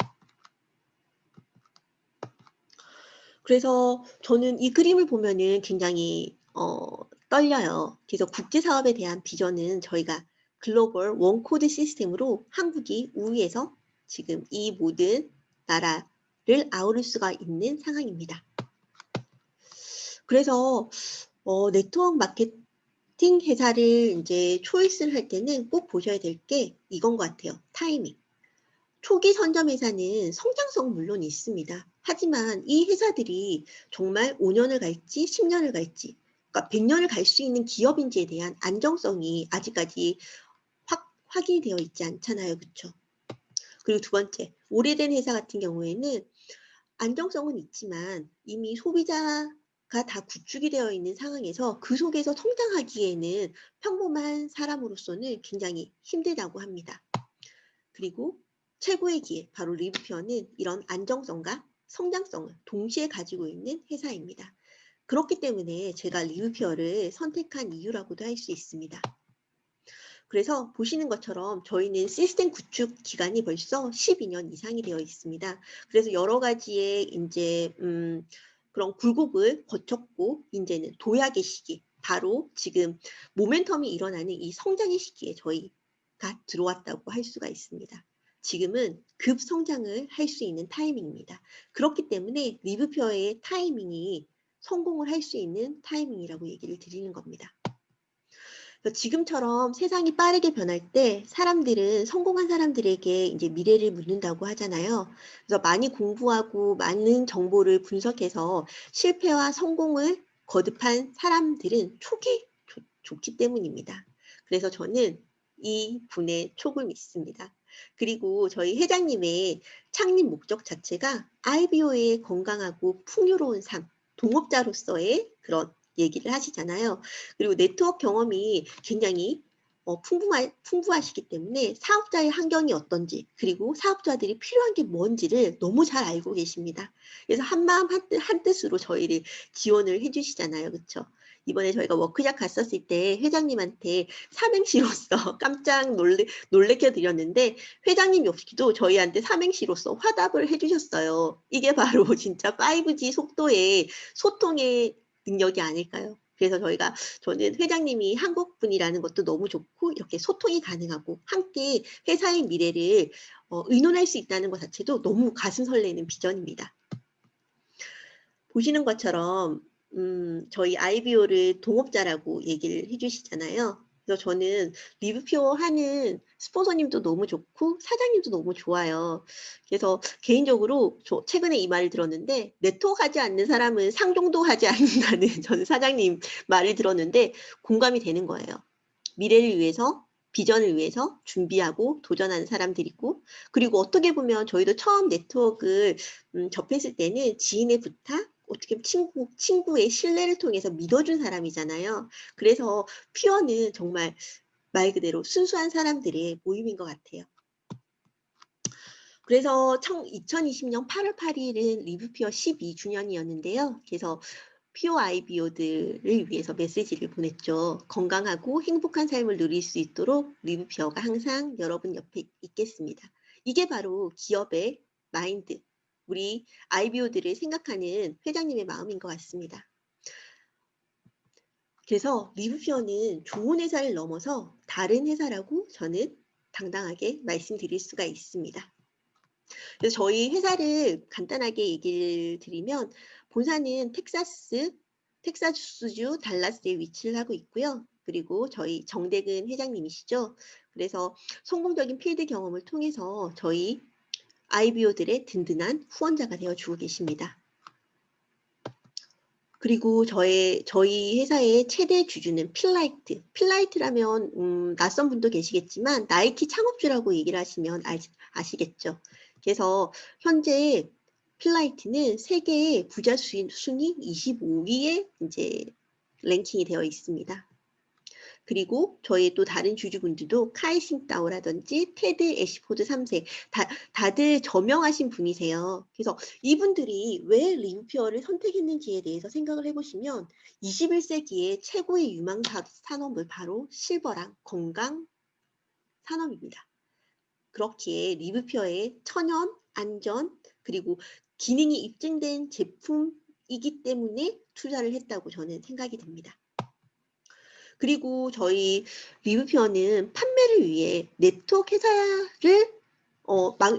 그래서 저는 이 그림을 보면은 굉장히 떨려요. 그래서 국제사업에 대한 비전은 저희가 글로벌 원코드 시스템으로 한국이 우위에서 지금 이 모든 나라를 아우를 수가 있는 상황입니다. 그래서 네트워크 마케팅 회사를 이제 초이스를 할 때는 꼭 보셔야 될 게 이건 것 같아요. 타이밍. 초기 선점 회사는 성장성은 물론 있습니다. 하지만 이 회사들이 정말 5년을 갈지 10년을 갈지, 그러니까 100년을 갈 수 있는 기업인지에 대한 안정성이 아직까지 확인이 되어 있지 않잖아요. 그렇죠? 그리고 두 번째, 오래된 회사 같은 경우에는 안정성은 있지만 이미 소비자가 다 구축이 되어 있는 상황에서 그 속에서 성장하기에는 평범한 사람으로서는 굉장히 힘들다고 합니다. 그리고 최고의 기회, 바로 리뷰표는 이런 안정성과 성장성을 동시에 가지고 있는 회사입니다. 그렇기 때문에 제가 리뷰표를 선택한 이유라고도 할 수 있습니다. 그래서 보시는 것처럼 저희는 시스템 구축 기간이 벌써 12년 이상이 되어 있습니다. 그래서 여러 가지의 이제 그런 굴곡을 거쳤고 이제는 도약의 시기, 바로 지금 모멘텀이 일어나는 이 성장의 시기에 저희가 들어왔다고 할 수가 있습니다. 지금은 급성장을 할 수 있는 타이밍입니다. 그렇기 때문에 리뷰표의 타이밍이 성공을 할 수 있는 타이밍이라고 얘기를 드리는 겁니다. 지금처럼 세상이 빠르게 변할 때 사람들은 성공한 사람들에게 이제 미래를 묻는다고 하잖아요. 그래서 많이 공부하고 많은 정보를 분석해서 실패와 성공을 거듭한 사람들은 촉이 좋기 때문입니다. 그래서 저는 이 분의 촉을 믿습니다. 그리고 저희 회장님의 창립 목적 자체가 IBO의 건강하고 풍요로운 삶, 동업자로서의 그런 얘기를 하시잖아요. 그리고 네트워크 경험이 굉장히 풍부하시기 때문에 사업자의 환경이 어떤지, 그리고 사업자들이 필요한 게 뭔지를 너무 잘 알고 계십니다. 그래서 한마음 한뜻으로 저희를 지원을 해주시잖아요. 그렇죠? 이번에 저희가 워크샵 갔었을 때 회장님한테 삼행시로서 깜짝 놀래켜 드렸는데 회장님 역시도 저희한테 삼행시로서 화답을 해주셨어요. 이게 바로 진짜 5G 속도의 소통의 능력이 아닐까요? 그래서 저는 회장님이 한국 분이라는 것도 너무 좋고 이렇게 소통이 가능하고 함께 회사의 미래를 의논할 수 있다는 것 자체도 너무 가슴 설레는 비전입니다. 보시는 것처럼 저희 IBO를 동업자라고 얘기를 해주시잖아요. 그래서 저는 리뷰표 하는 스폰서님도 너무 좋고 사장님도 너무 좋아요. 그래서 개인적으로 저 최근에 이 말을 들었는데 네트워크 하지 않는 사람은 상종도 하지 않는다는 저는 사장님 말을 들었는데 공감이 되는 거예요. 미래를 위해서 비전을 위해서 준비하고 도전하는 사람들이고 그리고 어떻게 보면 저희도 처음 네트워크를 접했을 때는 지인의 부탁 어떻게 친구의 신뢰를 통해서 믿어준 사람이잖아요. 그래서 퓨어는 정말 말 그대로 순수한 사람들의 모임인 것 같아요. 그래서 2020년 8월 8일은 리뷰퓨어 12주년이었는데요. 그래서 퓨어 IBO들을 위해서 메시지를 보냈죠. 건강하고 행복한 삶을 누릴 수 있도록 리뷰퓨어가 항상 여러분 옆에 있겠습니다. 이게 바로 기업의 마인드, 우리 IBO들을 생각하는 회장님의 마음인 것 같습니다. 그래서 리뷰퓨어는 좋은 회사를 넘어서 다른 회사라고 저는 당당하게 말씀드릴 수가 있습니다. 그래서 저희 회사를 간단하게 얘기를 드리면 본사는 텍사스주 달라스에 위치를 하고 있고요. 그리고 저희 정대근 회장님이시죠. 그래서 성공적인 필드 경험을 통해서 저희 IBO들의 든든한 후원자가 되어주고 계십니다. 그리고 저희 회사의 최대 주주는 필라이트. 필라이트라면 낯선 분도 계시겠지만 나이키 창업주라고 얘기를 하시면 아시겠죠. 그래서 현재 필라이트는 세계의 부자 순위 25위에 이제 랭킹이 되어 있습니다. 그리고 저희 또 다른 주주분들도 카이 싱따오라든지 테드 애시포드 3세 다들 저명하신 분이세요. 그래서 이분들이 왜 리브퓨어를 선택했는지에 대해서 생각을 해보시면 21세기의 최고의 유망 산업은 바로 실버랑 건강 산업입니다. 그렇기에 리브퓨어의 천연, 안전, 그리고 기능이 입증된 제품이기 때문에 투자를 했다고 저는 생각이 됩니다. 그리고 저희 리브퓨어는 판매를 위해 네트워크 회사를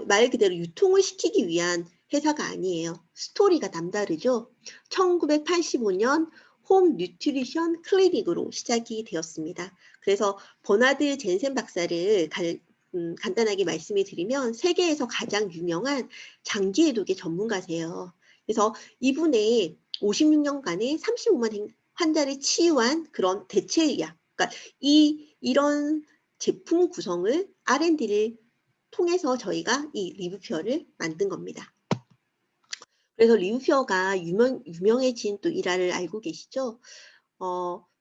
말 그대로 유통을 시키기 위한 회사가 아니에요. 스토리가 남다르죠. 1985년 홈 뉴트리션 클리닉으로 시작이 되었습니다. 그래서 버나드 젠센 박사를 간단하게 말씀을 드리면 세계에서 가장 유명한 장기해독의 전문가세요. 그래서 이분의 56년간의 35만 환자를 치유한 그런 대체의학, 그러니까 이런 제품 구성을 R&D를 통해서 저희가 이 리브퓨어를 만든 겁니다. 그래서 리브퓨어가 유명해진 또 일화를 알고 계시죠?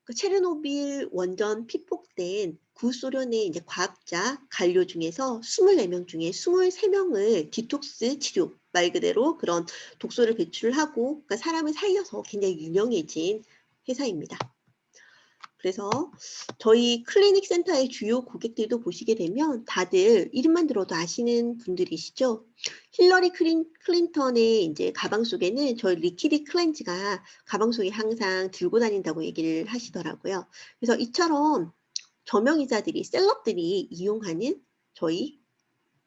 그 체르노빌 원전 피폭된 구소련의 이제 과학자 관료 중에서 24명 중에 23명을 디톡스 치료, 말 그대로 그런 독소를 배출하고 그러니까 사람을 살려서 굉장히 유명해진 회사입니다. 그래서 저희 클리닉 센터의 주요 고객들도 보시게 되면 다들 이름만 들어도 아시는 분들이시죠. 힐러리 클린턴의 이제 가방 속에는 저희 리퀴드 클렌즈가 가방 속에 항상 들고 다닌다고 얘기를 하시더라고요. 그래서 이처럼 저명의자들이 셀럽들이 이용하는 저희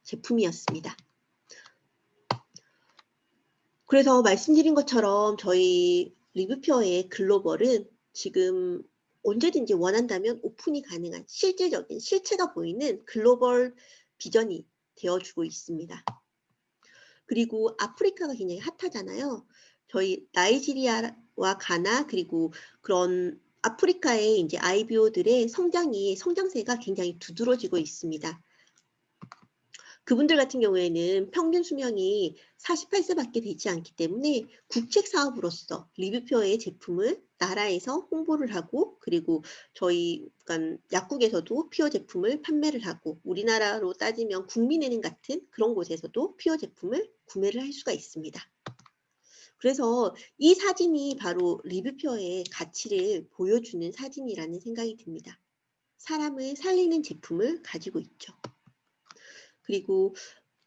제품이었습니다. 그래서 말씀드린 것처럼 저희 리브퓨어의 글로벌은 지금 언제든지 원한다면 오픈이 가능한 실질적인 실체가 보이는 글로벌 비전이 되어주고 있습니다. 그리고 아프리카가 굉장히 핫하잖아요. 저희 나이지리아와 가나 그리고 그런 아프리카의 이제 IBO들의 성장세가 굉장히 두드러지고 있습니다. 그분들 같은 경우에는 평균 수명이 48세밖에 되지 않기 때문에 국책 사업으로서 리뷰표의 제품을 나라에서 홍보를 하고 그리고 저희 그러니까 약국에서도 피어 제품을 판매를 하고 우리나라로 따지면 국민은행 같은 그런 곳에서도 피어 제품을 구매를 할 수가 있습니다. 그래서 이 사진이 바로 리뷰표의 가치를 보여주는 사진이라는 생각이 듭니다. 사람을 살리는 제품을 가지고 있죠. 그리고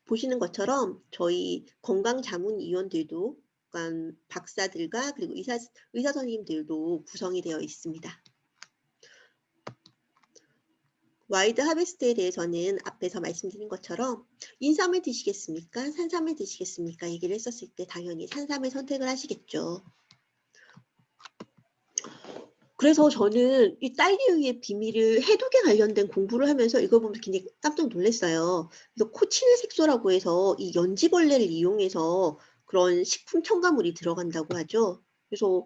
보시는 것처럼 저희 건강자문위원들도 그러니까 박사들과 그리고 의사 선생님들도 구성이 되어 있습니다. 와이드 하베스트에 대해서는 앞에서 말씀드린 것처럼 인삼을 드시겠습니까? 산삼을 드시겠습니까? 얘기를 했었을 때 당연히 산삼을 선택을 하시겠죠. 그래서 저는 이 딸기우유의 비밀을 해독에 관련된 공부를 하면서 이거 보면서 굉장히 깜짝 놀랐어요. 그래서 코치네 색소라고 해서 이 연지벌레를 이용해서 그런 식품 첨가물이 들어간다고 하죠. 그래서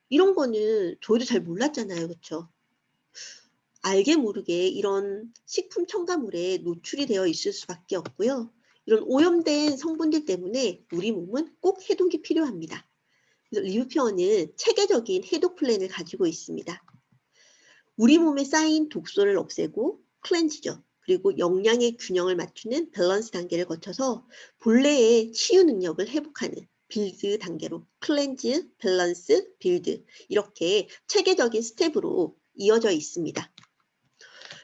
이런 거는 저희도 잘 몰랐잖아요. 그렇죠? 알게 모르게 이런 식품 첨가물에 노출이 되어 있을 수밖에 없고요. 이런 오염된 성분들 때문에 우리 몸은 꼭 해독이 필요합니다. 그래서 리브퓨어는 체계적인 해독 플랜을 가지고 있습니다. 우리 몸에 쌓인 독소를 없애고 클렌지죠. 그리고 영양의 균형을 맞추는 밸런스 단계를 거쳐서 본래의 치유 능력을 회복하는 빌드 단계로 클렌즈, 밸런스, 빌드 이렇게 체계적인 스텝으로 이어져 있습니다.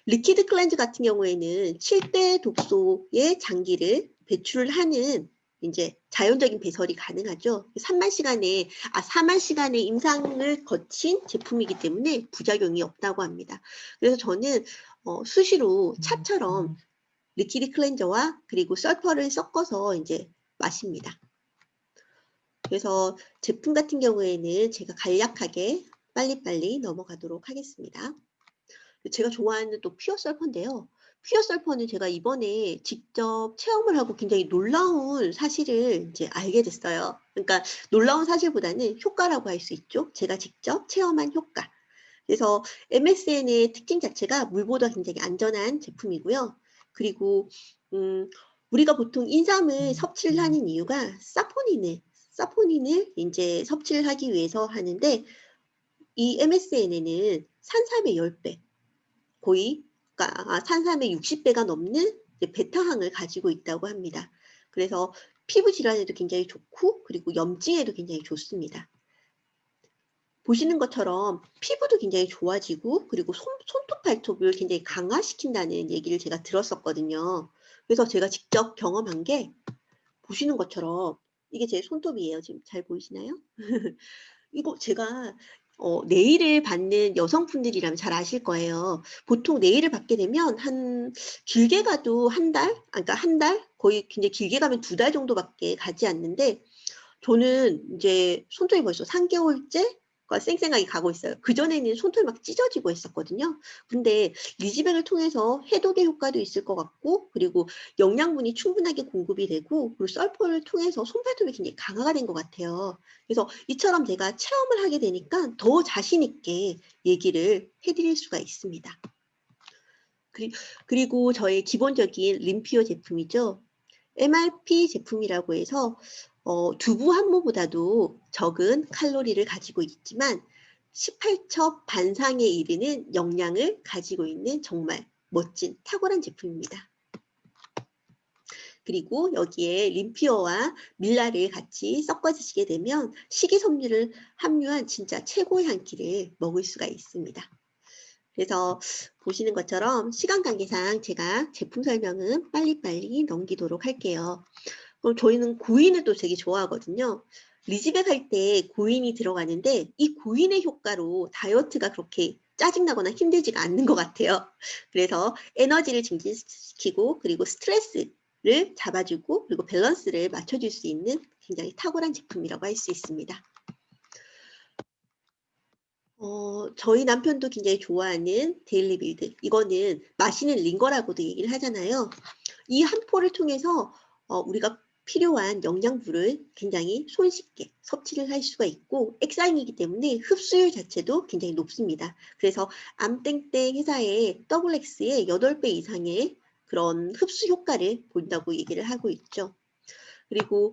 리퀴드 클렌즈 같은 경우에는 7대 독소의 장기를 배출을 하는 이제 자연적인 배설이 가능하죠. 4만 시간의 임상을 거친 제품이기 때문에 부작용이 없다고 합니다. 그래서 저는 수시로 차처럼 리퀴드 클렌저와 그리고 설퍼를 섞어서 이제 마십니다. 그래서 제품 같은 경우에는 제가 간략하게 빨리빨리 넘어가도록 하겠습니다. 제가 좋아하는 또 퓨어 설퍼인데요. 퓨어 설퍼는 제가 이번에 직접 체험을 하고 굉장히 놀라운 사실을 이제 알게 됐어요. 그러니까 놀라운 사실보다는 효과라고 할 수 있죠. 제가 직접 체험한 효과. 그래서 MSN의 특징 자체가 물보다 굉장히 안전한 제품이고요. 그리고 우리가 보통 인삼을 섭취를 하는 이유가 사포닌을 이제 섭취를 하기 위해서 하는데 이 MSN에는 산삼의 10배, 거의 그러니까 산삼의 60배가 넘는 베타항을 가지고 있다고 합니다. 그래서 피부 질환에도 굉장히 좋고 그리고 염증에도 굉장히 좋습니다. 보시는 것처럼 피부도 굉장히 좋아지고 그리고 손톱 발톱을 굉장히 강화시킨다는 얘기를 제가 들었었거든요. 그래서 제가 직접 경험한 게 보시는 것처럼 이게 제 손톱이에요. 지금 잘 보이시나요? 이거 제가 네일을 받는 여성분들이라면 잘 아실 거예요. 보통 네일을 받게 되면 한 길게 가도 한 달? 그러니까 한 달? 거의 굉장히 길게 가면 2달 정도밖에 가지 않는데 저는 인제 손톱이 벌써 3개월째가 쌩쌩하게 가고 있어요. 그전에는 손톱이 막 찢어지고 했었거든요. 근데 리지백을 통해서 해독의 효과도 있을 것 같고 그리고 영양분이 충분하게 공급이 되고 그리고 썰포를 통해서 손발톱이 굉장히 강화가 된 것 같아요. 그래서 이처럼 제가 체험을 하게 되니까 더 자신 있게 얘기를 해 드릴 수가 있습니다. 그리고 저의 기본적인 림피오 제품이죠. MRP 제품이라고 해서 두부 한 모보다도 적은 칼로리를 가지고 있지만 18첩 반상에 이르는 영양을 가지고 있는 정말 멋진 탁월한 제품입니다. 그리고 여기에 림피어와 밀라를 같이 섞어 주시게 되면 식이섬유를 함유한 진짜 최고의 한 끼를 먹을 수가 있습니다. 그래서 보시는 것처럼 시간 관계상 제가 제품 설명은 빨리빨리 넘기도록 할게요. 그럼 저희는 고인을 또 되게 좋아하거든요. 리지백 할 때 고인이 들어가는데 이 고인의 효과로 다이어트가 그렇게 짜증나거나 힘들지가 않는 것 같아요. 그래서 에너지를 증진시키고 그리고 스트레스를 잡아주고 그리고 밸런스를 맞춰줄 수 있는 굉장히 탁월한 제품이라고 할 수 있습니다. 저희 남편도 굉장히 좋아하는 데일리 빌드. 이거는 마시는 링거라고도 얘기를 하잖아요. 이 한 포를 통해서 우리가 필요한 영양분을 굉장히 손쉽게 섭취를 할 수가 있고 액상이기 때문에 흡수율 자체도 굉장히 높습니다. 그래서 암땡땡 회사의 더블엑스의 8배 이상의 그런 흡수 효과를 본다고 얘기를 하고 있죠. 그리고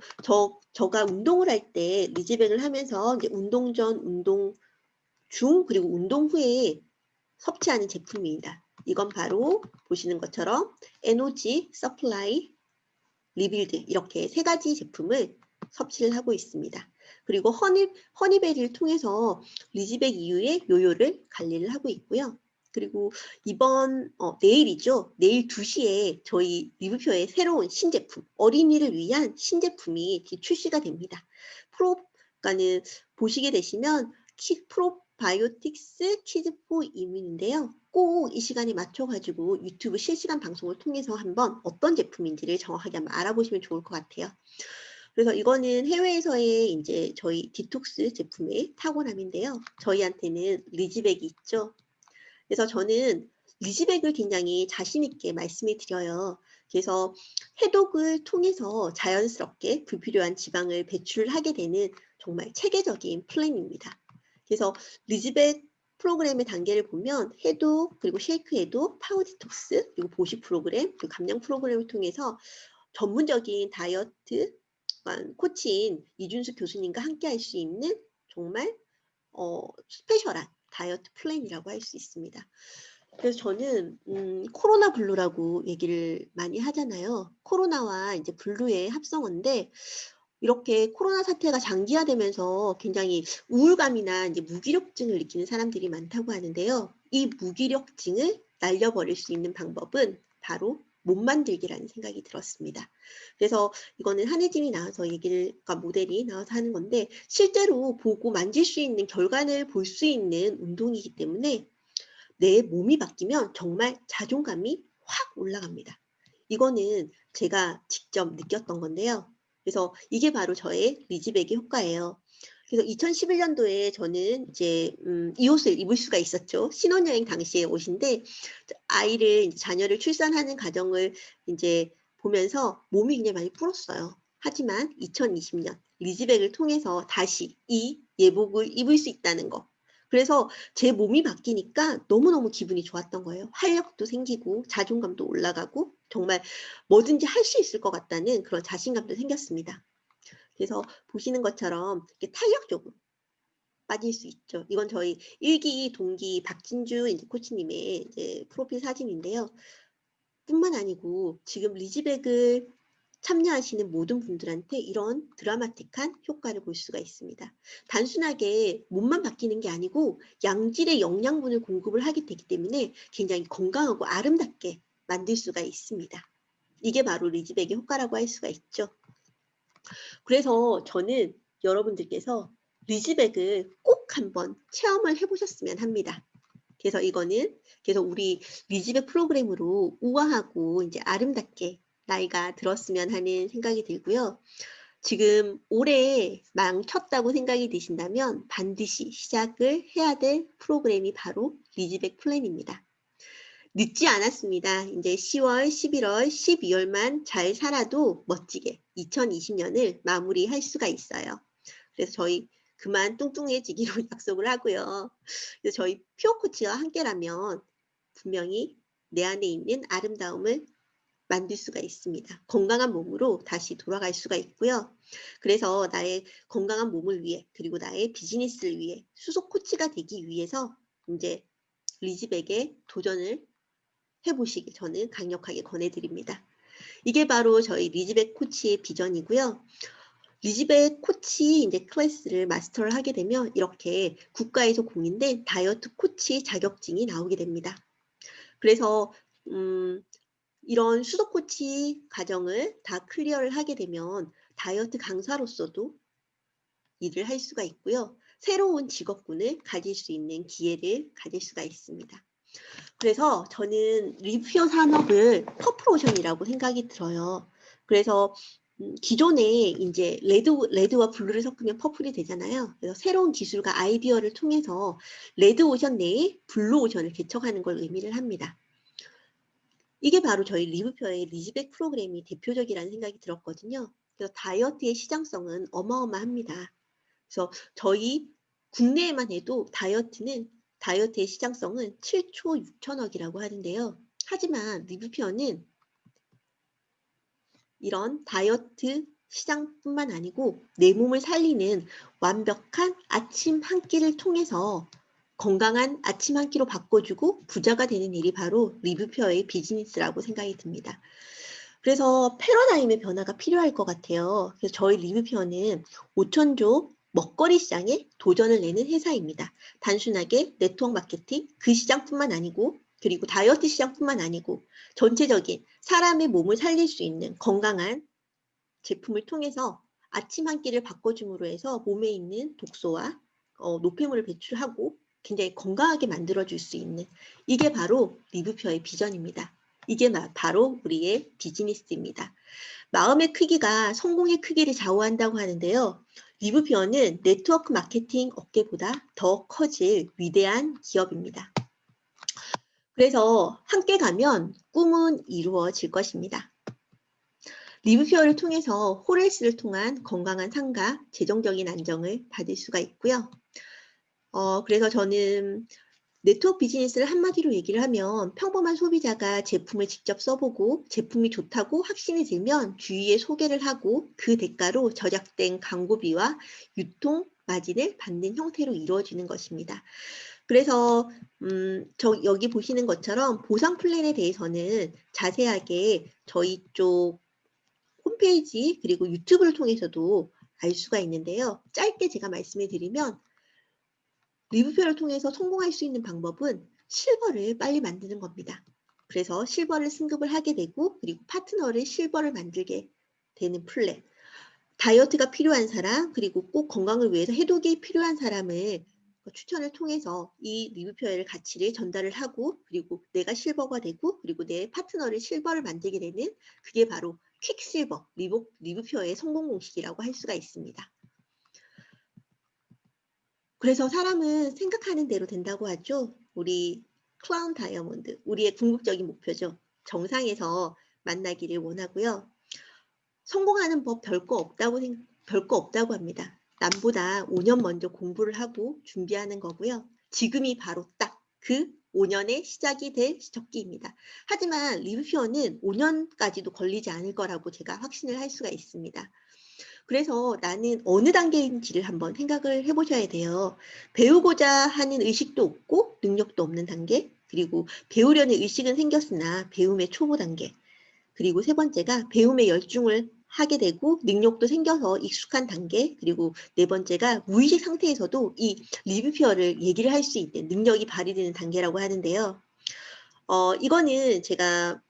저가 운동을 할 때 리즈백을 하면서 이제 운동 전, 운동 중 그리고 운동 후에 섭취하는 제품입니다. 이건 바로 보시는 것처럼 에너지 서플라이 리빌드 이렇게 3가지 제품을 섭취를 하고 있습니다. 그리고 허니베리를 통해서 리지백 이후에 요요를 관리를 하고 있고요. 그리고 이번 내일이죠. 내일 2시에 저희 리뷰표에 새로운 신제품, 어린이를 위한 신제품이 출시가 됩니다. 그러니까는 보시게 되시면 프로바이오틱스 키즈포 이민인데요. 꼭 이 시간에 맞춰가지고 유튜브 실시간 방송을 통해서 한번 어떤 제품인지를 정확하게 한번 알아보시면 좋을 것 같아요. 그래서 이거는 해외에서의 이제 저희 디톡스 제품의 탁월함인데요. 저희한테는 리지백이 있죠. 그래서 저는 리지백을 굉장히 자신 있게 말씀을 드려요. 그래서 해독을 통해서 자연스럽게 불필요한 지방을 배출을 하게 되는 정말 체계적인 플랜입니다. 그래서 리즈백 프로그램의 단계를 보면 해독, 그리고 쉐이크 해독, 파워 디톡스, 그리고 보식 프로그램, 그리고 감량 프로그램을 통해서 전문적인 다이어트 코치인 이준수 교수님과 함께 할 수 있는 정말 스페셜한 다이어트 플랜이라고 할 수 있습니다. 그래서 저는 코로나 블루라고 얘기를 많이 하잖아요. 코로나와 이제 블루의 합성어인데 이렇게 코로나 사태가 장기화되면서 굉장히 우울감이나 이제 무기력증을 느끼는 사람들이 많다고 하는데요. 이 무기력증을 날려버릴 수 있는 방법은 바로 몸 만들기라는 생각이 들었습니다. 그래서 이거는 한혜진이 나와서 그러니까 모델이 나와서 하는 건데 실제로 보고 만질 수 있는 결과를 볼 수 있는 운동이기 때문에 내 몸이 바뀌면 정말 자존감이 확 올라갑니다. 이거는 제가 직접 느꼈던 건데요. 그래서 이게 바로 저의 리즈백의 효과예요. 그래서 2011년도에 저는 이제 이 옷을 입을 수가 있었죠. 신혼여행 당시의 옷인데 아이를 자녀를 출산하는 과정을 이제 보면서 몸이 굉장히 많이 불었어요. 하지만 2020년 리즈백을 통해서 다시 이 예복을 입을 수 있다는 거. 그래서 제 몸이 바뀌니까 너무너무 기분이 좋았던 거예요. 활력도 생기고 자존감도 올라가고 정말 뭐든지 할 수 있을 것 같다는 그런 자신감도 생겼습니다. 그래서 보시는 것처럼 이렇게 탄력적으로 빠질 수 있죠. 이건 저희 1기 동기 박진주 이제 코치님의 이제 프로필 사진인데요. 뿐만 아니고 지금 리즈백을 참여하시는 모든 분들한테 이런 드라마틱한 효과를 볼 수가 있습니다. 단순하게 몸만 바뀌는 게 아니고 양질의 영양분을 공급을 하게 되기 때문에 굉장히 건강하고 아름답게 만들 수가 있습니다. 이게 바로 리즈백의 효과라고 할 수가 있죠. 그래서 저는 여러분들께서 리즈백을 꼭 한번 체험을 해보셨으면 합니다. 그래서 이거는 그래서 우리 리즈백 프로그램으로 우아하고 이제 아름답게 나이가 들었으면 하는 생각이 들고요. 지금 올해 망쳤다고 생각이 드신다면 반드시 시작을 해야 될 프로그램이 바로 리즈백 플랜입니다. 늦지 않았습니다. 이제 10월, 11월, 12월만 잘 살아도 멋지게 2020년을 마무리할 수가 있어요. 그래서 저희 그만 뚱뚱해지기로 약속을 하고요. 그래서 저희 퓨어 코치와 함께라면 분명히 내 안에 있는 아름다움을 만들 수가 있습니다. 건강한 몸으로 다시 돌아갈 수가 있고요. 그래서 나의 건강한 몸을 위해 그리고 나의 비즈니스를 위해 수석 코치가 되기 위해서 이제 리즈백에 도전을 해보시길 저는 강력하게 권해드립니다. 이게 바로 저희 리즈백 코치의 비전이고요. 리즈백 코치 이제 클래스를 마스터를 하게 되면 이렇게 국가에서 공인된 다이어트 코치 자격증이 나오게 됩니다. 그래서 이런 수석 코치 과정을 다 클리어를 하게 되면 다이어트 강사로서도 일을 할 수가 있고요. 새로운 직업군을 가질 수 있는 기회를 가질 수가 있습니다. 그래서 저는 리뷰어 산업을 퍼플오션이라고 생각이 들어요. 그래서 기존에 이제 레드와 블루를 섞으면 퍼플이 되잖아요. 그래서 새로운 기술과 아이디어를 통해서 레드오션 내에 블루오션을 개척하는 걸 의미를 합니다. 이게 바로 저희 리뷰표의 리즈백 프로그램이 대표적이라는 생각이 들었거든요. 그래서 다이어트의 시장성은 어마어마합니다. 그래서 저희 국내에만 해도 다이어트의 시장성은 7조 6천억이라고 하는데요. 하지만 리뷰표는 이런 다이어트 시장뿐만 아니고 내 몸을 살리는 완벽한 아침 한 끼를 통해서 건강한 아침 한 끼로 바꿔주고 부자가 되는 일이 바로 리뷰표의 비즈니스라고 생각이 듭니다. 그래서 패러다임의 변화가 필요할 것 같아요. 그래서 저희 리뷰표는 5천조 먹거리 시장에 도전을 내는 회사입니다. 단순하게 네트워크 마케팅 그 시장뿐만 아니고 그리고 다이어트 시장뿐만 아니고 전체적인 사람의 몸을 살릴 수 있는 건강한 제품을 통해서 아침 한 끼를 바꿔줌으로 해서 몸에 있는 독소와 노폐물을 배출하고 굉장히 건강하게 만들어줄 수 있는 이게 바로 리뷰표의 비전입니다. 이게 바로 우리의 비즈니스입니다. 마음의 크기가 성공의 크기를 좌우한다고 하는데요. 리뷰표는 네트워크 마케팅 업계보다 더 커질 위대한 기업입니다. 그래서 함께 가면 꿈은 이루어질 것입니다. 리뷰표를 통해서 호레스를 통한 건강한 삶과 재정적인 안정을 받을 수가 있고요. 그래서 저는 네트워크 비즈니스를 한마디로 얘기를 하면 평범한 소비자가 제품을 직접 써보고 제품이 좋다고 확신이 들면 주위에 소개를 하고 그 대가로 저작된 광고비와 유통 마진을 받는 형태로 이루어지는 것입니다. 그래서 여기 보시는 것처럼 보상 플랜에 대해서는 자세하게 저희 쪽 홈페이지 그리고 유튜브를 통해서도 알 수가 있는데요. 짧게 제가 말씀을 드리면 리뷰표를 통해서 성공할 수 있는 방법은 실버를 빨리 만드는 겁니다. 그래서 실버를 승급을 하게 되고 그리고 파트너를 실버를 만들게 되는 플랜. 다이어트가 필요한 사람 그리고 꼭 건강을 위해서 해독이 필요한 사람을 추천을 통해서 이 리뷰표의 가치를 전달을 하고 그리고 내가 실버가 되고 그리고 내 파트너를 실버를 만들게 되는 그게 바로 퀵실버 리뷰표의 성공 공식이라고 할 수가 있습니다. 그래서 사람은 생각하는 대로 된다고 하죠. 우리 크라운 다이아몬드, 우리의 궁극적인 목표죠. 정상에서 만나기를 원하고요. 성공하는 법 별거 없다고 합니다. 남보다 5년 먼저 공부를 하고 준비하는 거고요. 지금이 바로 딱 그 5년의 시작이 될 시적기입니다. 하지만 리뷰표는 5년까지도 걸리지 않을 거라고 제가 확신을 할 수가 있습니다. 그래서 나는 어느 단계인지를 한번 생각을 해보셔야 돼요. 배우고자 하는 의식도 없고 능력도 없는 단계, 그리고 배우려는 의식은 생겼으나 배움의 초보 단계, 그리고 세 번째가 배움에 열중을 하게 되고 능력도 생겨서 익숙한 단계, 그리고 네 번째가 무의식 상태에서도 이 리뷰피어를 얘기를 할 수 있는 능력이 발휘되는 단계라고 하는데요. 이거는 제가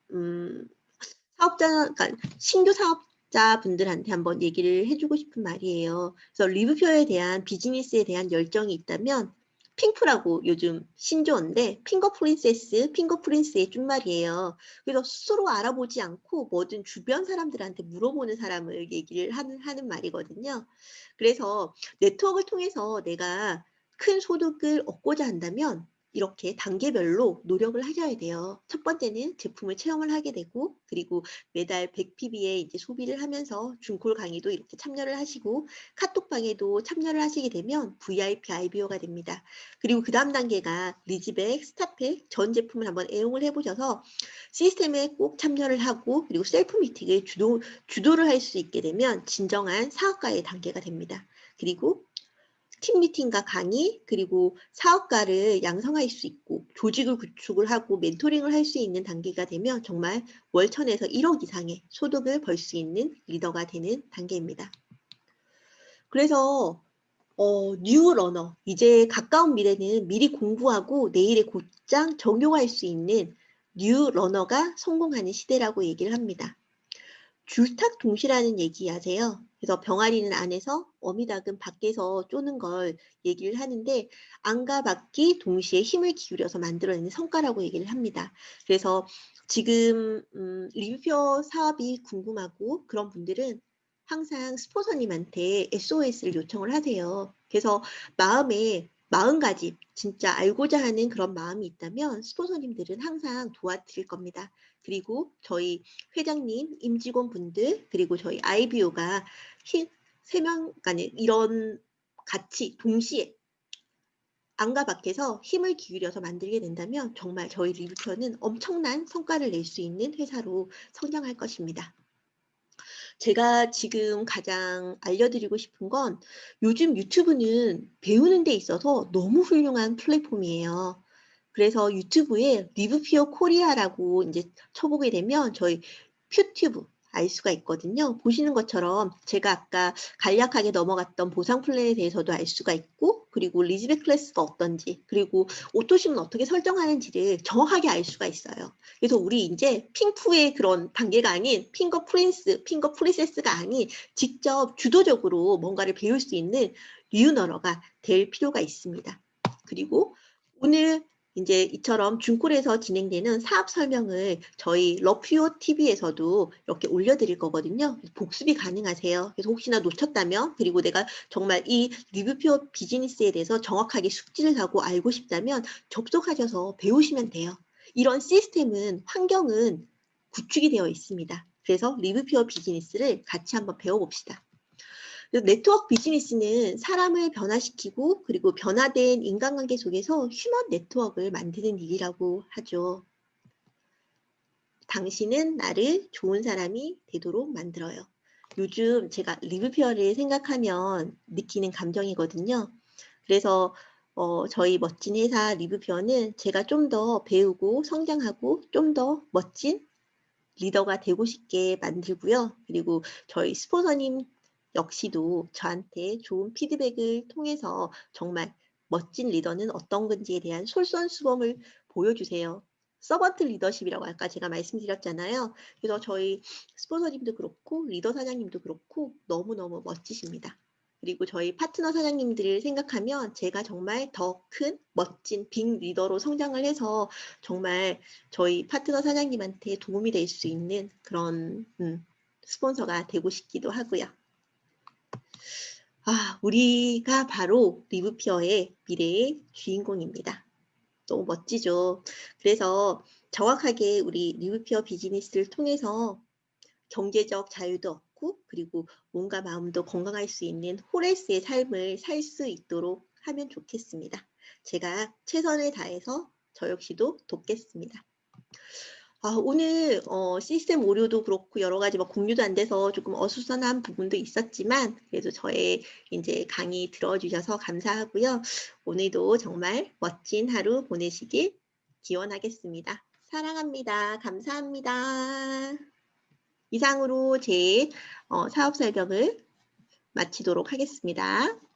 그러니까 신규 사업자분들한테 한번 얘기를 해주고 싶은 말이에요. 그래서 리뷰표에 대한 비즈니스에 대한 열정이 있다면 핑프라고 요즘 신조어인데 핑거 프린세스, 핑거 프린스의 준말이에요. 그래서 스스로 알아보지 않고 뭐든 주변 사람들한테 물어보는 사람을 얘기를 하는 말이거든요. 그래서 네트워크를 통해서 내가 큰 소득을 얻고자 한다면 이렇게 단계별로 노력을 하셔야 돼요. 첫 번째는 제품을 체험을 하게 되고, 그리고 매달 100PB의 이제 소비를 하면서 중콜 강의도 이렇게 참여를 하시고, 카톡방에도 참여를 하시게 되면 VIP IBO가 됩니다. 그리고 그 다음 단계가 리즈백, 스타팩 전 제품을 한번 애용을 해보셔서 시스템에 꼭 참여를 하고, 그리고 셀프 미팅을 주도를 할 수 있게 되면 진정한 사업가의 단계가 됩니다. 그리고 팀 미팅과 강의, 그리고 사업가를 양성할 수 있고 조직을 구축을 하고 멘토링을 할 수 있는 단계가 되면 정말 월 1000에서 1억 이상의 소득을 벌 수 있는 리더가 되는 단계입니다. 그래서 뉴 러너, 이제 가까운 미래는 미리 공부하고 내일의 곧장 적용할 수 있는 뉴 러너가 성공하는 시대라고 얘기를 합니다. 줄탁동시라는 얘기 아세요? 그래서 병아리는 안에서 어미닭은 밖에서 쪼는 걸 얘기를 하는데 안과 밖이 동시에 힘을 기울여서 만들어내는 성과라고 얘기를 합니다. 그래서 지금 리뷰표 사업이 궁금하고 그런 분들은 항상 스폰서님한테 SOS를 요청을 하세요. 그래서 마음에 마음가짐, 진짜 알고자 하는 그런 마음이 있다면 스폰서님들은 항상 도와드릴 겁니다. 그리고 저희 회장님, 임직원분들, 그리고 저희 IBO가 3명 간에 이런 같이 동시에 안과 밖에서 힘을 기울여서 만들게 된다면 정말 저희 리뷰표는 엄청난 성과를 낼 수 있는 회사로 성장할 것입니다. 제가 지금 가장 알려드리고 싶은 건 요즘 유튜브는 배우는 데 있어서 너무 훌륭한 플랫폼이에요. 그래서 유튜브에 리뷰피어 코리아라고 이제 쳐보게 되면 저희 퓨튜브 알 수가 있거든요. 보시는 것처럼 제가 아까 간략하게 넘어갔던 보상 플랜에 대해서도 알 수가 있고, 그리고 리즈백 클래스가 어떤지, 그리고 오토심은 어떻게 설정하는지를 정확하게 알 수가 있어요. 그래서 우리 이제 핑프의 그런 단계가 아닌 핑거 프린스, 핑거 프린세스가 아닌 직접 주도적으로 뭔가를 배울 수 있는 리유너러가 될 필요가 있습니다. 그리고 오늘 이제 이처럼 중콜에서 진행되는 사업 설명을 저희 러퓨어 TV에서도 이렇게 올려드릴 거거든요. 복습이 가능하세요. 그래서 혹시나 놓쳤다면, 그리고 내가 정말 이 리뷰표 비즈니스에 대해서 정확하게 숙지를 하고 알고 싶다면 접속하셔서 배우시면 돼요. 이런 시스템은, 환경은 구축이 되어 있습니다. 그래서 리뷰표 비즈니스를 같이 한번 배워봅시다. 네트워크 비즈니스는 사람을 변화시키고 그리고 변화된 인간관계 속에서 휴먼 네트워크를 만드는 일이라고 하죠. 당신은 나를 좋은 사람이 되도록 만들어요. 요즘 제가 리뷰표를 생각하면 느끼는 감정이거든요. 그래서 저희 멋진 회사 리뷰표는 제가 좀 더 배우고 성장하고 좀 더 멋진 리더가 되고 싶게 만들고요. 그리고 저희 스폰서님 역시도 저한테 좋은 피드백을 통해서 정말 멋진 리더는 어떤 건지에 대한 솔선수범을 보여주세요. 서번트 리더십이라고 아까 제가 말씀드렸잖아요. 그래서 저희 스폰서님도 그렇고 리더 사장님도 그렇고 너무너무 멋지십니다. 그리고 저희 파트너 사장님들을 생각하면 제가 정말 더 큰 멋진 빅 리더로 성장을 해서 정말 저희 파트너 사장님한테 도움이 될 수 있는 그런 스폰서가 되고 싶기도 하고요. 우리가 바로 리뷰피어의 미래의 주인공입니다. 너무 멋지죠. 그래서 정확하게 우리 리뷰피어 비즈니스를 통해서 경제적 자유도 얻고 그리고 몸과 마음도 건강할 수 있는 호레스의 삶을 살 수 있도록 하면 좋겠습니다. 제가 최선을 다해서 저 역시도 돕겠습니다. 오늘 시스템 오류도 그렇고 여러 가지 막 공유도 안 돼서 조금 어수선한 부분도 있었지만 그래도 저의 인제 강의 들어 주셔서 감사하고요. 오늘도 정말 멋진 하루 보내시길 기원하겠습니다. 사랑합니다. 감사합니다. 이상으로 제 사업 설명을 마치도록 하겠습니다.